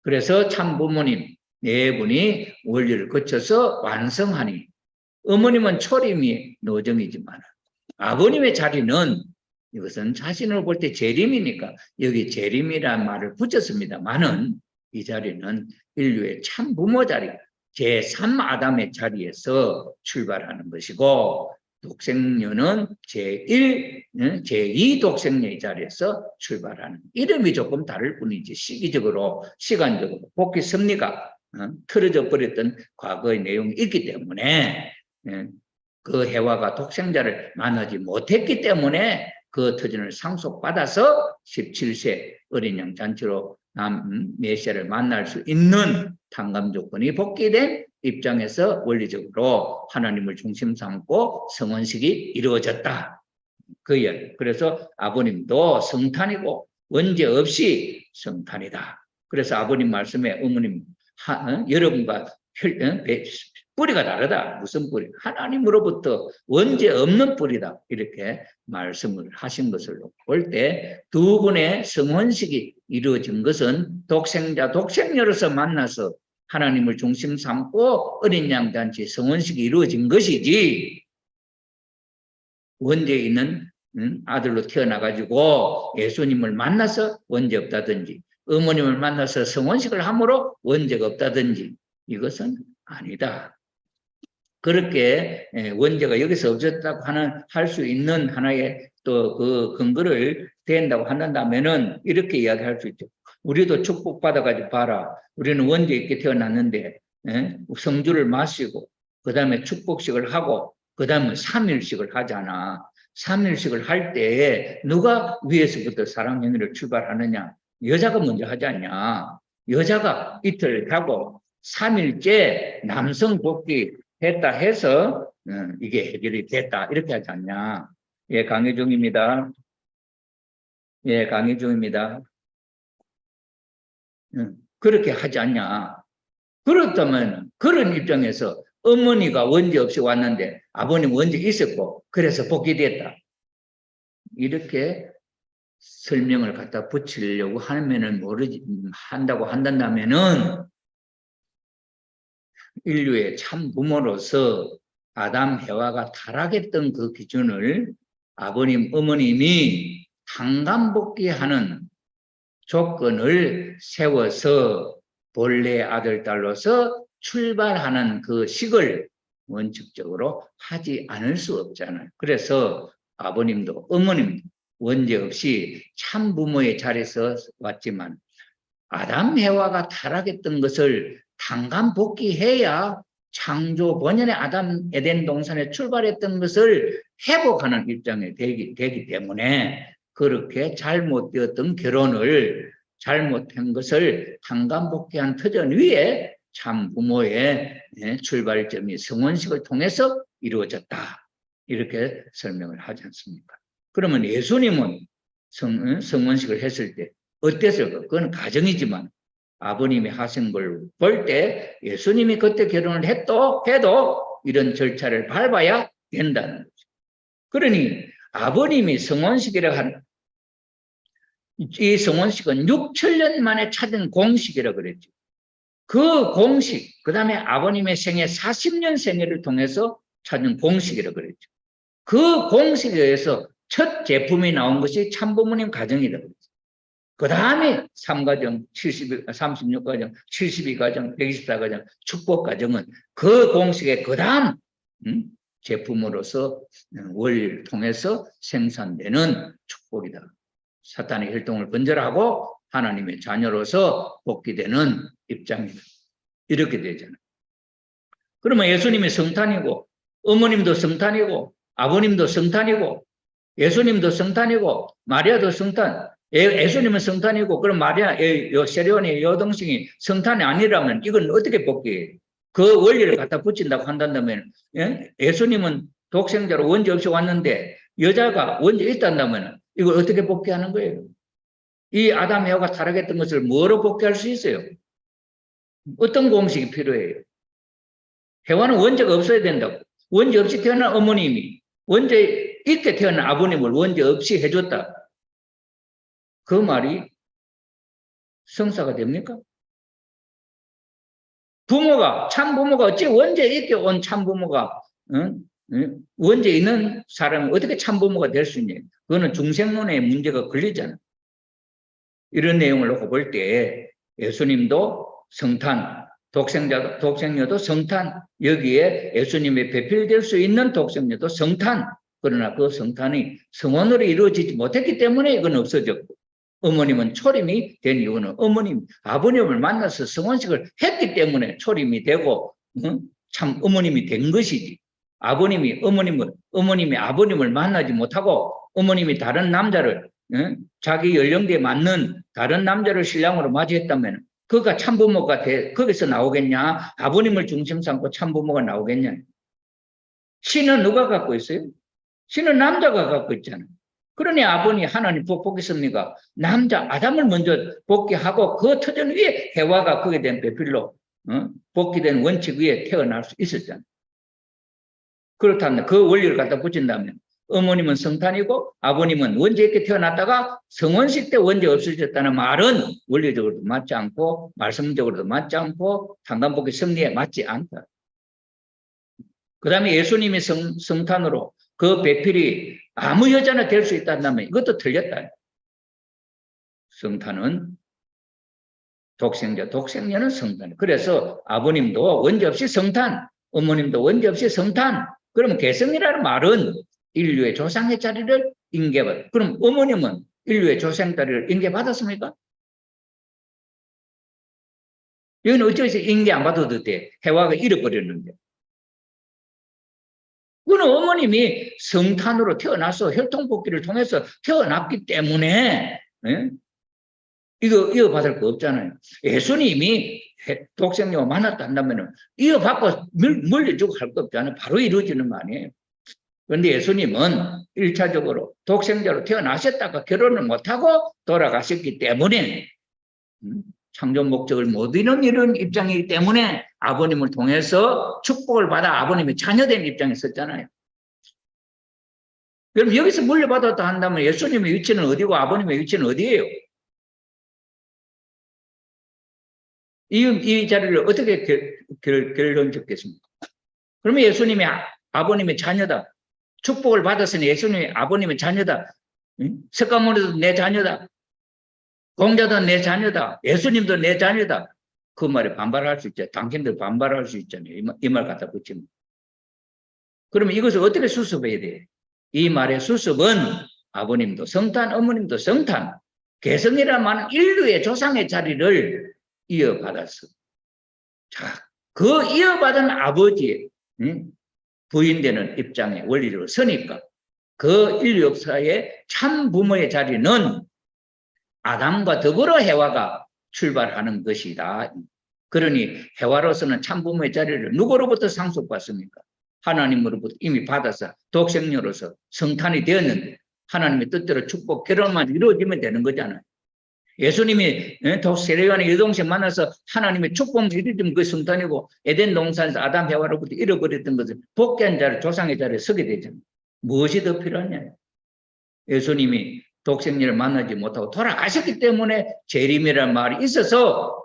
그래서 참 부모님 네 분이 원리를 거쳐서 완성하니 어머님은 초림이 노정이지만 아버님의 자리는 이것은 자신을 볼 때 재림이니까 여기 재림이라는 말을 붙였습니다만은 이 자리는 인류의 참 부모 자리, 제3 아담의 자리에서 출발하는 것이고 독생녀는 제2 독생녀의 자리에서 출발하는 이름이 조금 다를 뿐이지 시기적으로 시간적으로 복귀 섭리가 틀어져 버렸던 과거의 내용이 있기 때문에 그 해와가 독생자를 만나지 못했기 때문에 그 터전을 상속받아서 17세 어린 양 잔치로 메시아를 만날 수 있는 탕감 조건이 복귀된 입장에서 원리적으로 하나님을 중심 삼고 성원식이 이루어졌다. 그래서 아버님도 성탄이고 원죄 없이 성탄이다. 그래서 아버님 말씀에 어머님 여러분과 뿌리가 다르다. 무슨 뿌리? 하나님으로부터 원죄 없는 뿌리다. 이렇게 말씀을 하신 것을 볼 때 두 분의 성혼식이 이루어진 것은 독생자, 독생녀로서 만나서 하나님을 중심 삼고 어린 양 잔치 성혼식이 이루어진 것이지 원죄 있는 아들로 태어나가지고 예수님을 만나서 원죄 없다든지 어머님을 만나서 성혼식을 함으로 원죄가 없다든지 이것은 아니다. 그렇게 원죄가 여기서 없었다고 할 수 있는 하나의 또 그 근거를 대한다고 한다면은 이렇게 이야기할 수 있죠. 우리도 축복받아가지고 봐라. 우리는 원죄 있게 태어났는데 성주를 마시고 그 다음에 축복식을 하고 그 다음에 3일식을 하잖아. 3일식을 할 때 누가 위에서부터 사랑 행위를 출발하느냐. 여자가 먼저 하지 않냐. 여자가 이틀 하고 3일째 남성 복귀 했다 해서 이게 해결이 됐다 이렇게 하지 않냐. 예, 강의 중입니다. 예, 강의 중입니다. 그렇게 하지 않냐. 그렇다면 그런 입장에서 어머니가 원죄 없이 왔는데 아버님 원죄 있었고 그래서 복귀됐다. 이렇게 설명을 갖다 붙이려고 하면은 한다고 한다면은 인류의 참 부모로서 아담 해와가 타락했던 그 기준을 아버님 어머님이 탕감복귀하는 조건을 세워서 본래 아들 딸로서 출발하는 그 식을 원칙적으로 하지 않을 수 없잖아요. 그래서 아버님도 어머님도 원죄 없이 참 부모의 자리에서 왔지만 아담 해와가 타락했던 것을 탕감 복귀해야 창조 본연의 아담 에덴 동산에 출발했던 것을 회복하는 입장에 되기 때문에 그렇게 잘못되었던 결혼을 잘못한 것을 탕감 복귀한 터전 위에 참 부모의 출발점이 성혼식을 통해서 이루어졌다. 이렇게 설명을 하지 않습니까? 그러면 예수님은 성혼식을 했을 때 어땠을까? 그건 가정이지만 아버님이 하신 걸 볼 때 예수님이 그때 결혼을 해도 이런 절차를 밟아야 된다는 거죠. 그러니 아버님이 성혼식이라고 하는 이 성혼식은 6천년 만에 찾은 공식이라고 그랬죠. 그 공식, 그 다음에 아버님의 생애 40년 생애를 통해서 찾은 공식이라고 그랬죠. 그 공식에 의해서 첫 제품이 나온 것이 참부모님 가정이라고 그랬죠. 그 다음에 3과정, 36과정, 72과정, 124과정, 축복과정은 그 공식의 그 다음 제품으로서 원리를 통해서 생산되는 축복이다. 사탄의 혈통을 번절하고 하나님의 자녀로서 복귀되는 입장이다. 이렇게 되잖아요. 그러면 예수님이 성탄이고 어머님도 성탄이고 아버님도 성탄이고 예수님도 성탄이고 마리아도 성탄. 예수님은 성탄이고 그럼 마리아 세례원의 여동생이 성탄이 아니라면 이건 어떻게 복귀해요? 그 원리를 갖다 붙인다고 한다면 예수님은 독생자로 원죄 없이 왔는데 여자가 원죄 있다면 이걸 어떻게 복귀하는 거예요? 이 아담 해와가 타락했던 것을 뭐로 복귀할 수 있어요? 어떤 공식이 필요해요? 해와는 원죄가 없어야 된다고. 원죄 없이 태어난 어머님이 원죄 있게 태어난 아버님을 원죄 없이 해줬다. 그 말이 성사가 됩니까? 부모가, 참 부모가 어찌 원죄 있게 온 참 부모가, 원죄 있는 사람이 어떻게 참 부모가 될 수 있냐. 그거는 중생론의 문제가 걸리잖아. 이런 내용을 놓고 볼 때 예수님도 성탄, 독생녀도 성탄, 여기에 예수님이 배필될 수 있는 독생녀도 성탄. 그러나 그 성탄이 성원으로 이루어지지 못했기 때문에 이건 없어졌고, 어머님은 초림이 된 이유는 아버님을 만나서 성원식을 했기 때문에 초림이 되고, 참 어머님이 된 것이지. 어머님이 아버님을 만나지 못하고, 어머님이 다른 남자를, 자기 연령대에 맞는 다른 남자를 신랑으로 맞이했다면, 그가 참부모가 거기서 나오겠냐? 아버님을 중심 삼고 참부모가 나오겠냐? 신은 누가 갖고 있어요? 신은 남자가 갖고 있잖아요. 그러니 아버님 하나님 복겠습니까? 남자 아담을 먼저 복귀하고 그 터전 위에 해와가 거기에 대한 배필로 복귀된 원칙 위에 태어날 수 있었잖아요. 그렇다면 그 원리를 갖다 붙인다면 어머님은 성탄이고 아버님은 원죄 있게 태어났다가 성원식 때 원죄 없어졌다는 말은 원리적으로도 맞지 않고 말씀적으로도 맞지 않고 상간복귀 섭리에 맞지 않다. 그 다음에 예수님이 성탄으로 그 배필이 아무 여자나 될 수 있다면 이것도 틀렸다. 성탄은 독생녀는 성탄. 그래서 아버님도 원죄 없이 성탄, 어머님도 원죄 없이 성탄. 그러면 개성이라는 말은 인류의 조상의 자리를 인계받. 그럼 어머님은 인류의 조상 자리를 인계받았습니까? 여기는 어쩌서 인계 안 받아도 돼. 해와가 잃어버렸는데. 그는 어머님이 성탄으로 태어나서 혈통복귀를 통해서 태어났기 때문에 이거 이어받을 거 없잖아요. 예수님이 독생녀와 만났다 한다면 이어받고 물려주고 할 거 없잖아요. 바로 이루어지는 거 아니에요. 그런데 예수님은 1차적으로 독생자로 태어나셨다가 결혼을 못하고 돌아가셨기 때문에 창조 목적을 못 이룬 이런 입장이기 때문에 아버님을 통해서 축복을 받아 아버님이 자녀된 입장에 섰잖아요. 그럼 여기서 물려받았다 한다면 예수님의 위치는 어디고 아버님의 위치는 어디예요? 이 자리를 어떻게 결론 짓겠습니까? 그러면 예수님이 아버님의 자녀다. 축복을 받았으니 예수님이 아버님의 자녀다. 석가모니도 내 자녀다. 공자도 내 자녀다. 예수님도 내 자녀다. 그 말에 반발할 수 있죠. 당신들 반발할 수 있잖아요. 이 말 갖다 붙이면. 그러면 이것을 어떻게 수습해야 돼요? 이 말의 수습은 아버님도 성탄, 어머님도 성탄. 개성이란 말은 인류의 조상의 자리를 이어받았어. 자, 그 이어받은 아버지의 부인되는 입장에 원리를 서니까 그 인류 역사의 참 부모의 자리는 아담과 더불어 해와가 출발하는 것이다. 그러니 해와로서는 참 부모의 자리를 누구로부터 상속받습니까? 하나님으로부터 이미 받아서 독생녀로서 성탄이 되었는데 하나님의 뜻대로 축복 결혼만 이루어지면 되는 거잖아요. 예수님이 세례요한의 여동생 만나서 하나님의 축복을 이루어지면 그 성탄이고 에덴 동산에서 아담 해와로부터 잃어버렸던 것을 복귀한 자를 조상의 자리에 서게 되잖아요. 무엇이 더 필요하냐? 예수님이 독생녀를 만나지 못하고 돌아가셨기 때문에 재림이라는 말이 있어서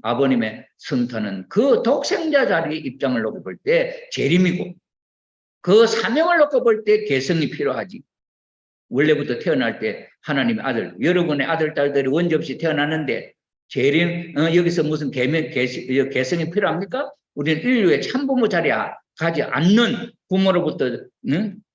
아버님의 성탄은 그 독생자 자리의 입장을 놓고 볼 때 재림이고 그 사명을 놓고 볼 때 개성이 필요하지. 원래부터 태어날 때 하나님의 아들, 여러분의 아들, 딸들이 원죄 없이 태어났는데 재림, 여기서 무슨 개성이 필요합니까? 우리는 인류의 참부모 자리에 가지 않는 부모로부터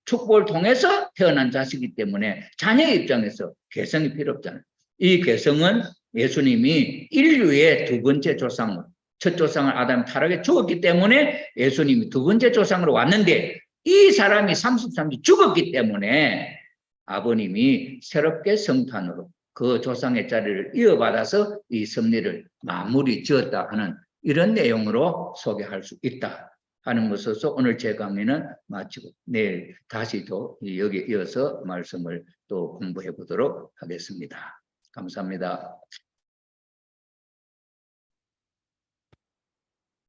축복을 통해서 태어난 자식이기 때문에 자녀의 입장에서 개성이 필요 없잖아요. 이 개성은 예수님이 인류의 두 번째 조상으로, 첫 조상을 아담 타락에 죽었기 때문에 예수님이 두 번째 조상으로 왔는데 이 사람이 33주 죽었기 때문에 아버님이 새롭게 성탄으로 그 조상의 자리를 이어받아서 이 섭리를 마무리 지었다 하는 이런 내용으로 소개할 수 있다 하는 것으로서 오늘 제 강의는 마치고 내일 다시 또 여기에 이어서 말씀을 또 공부해 보도록 하겠습니다. 감사합니다.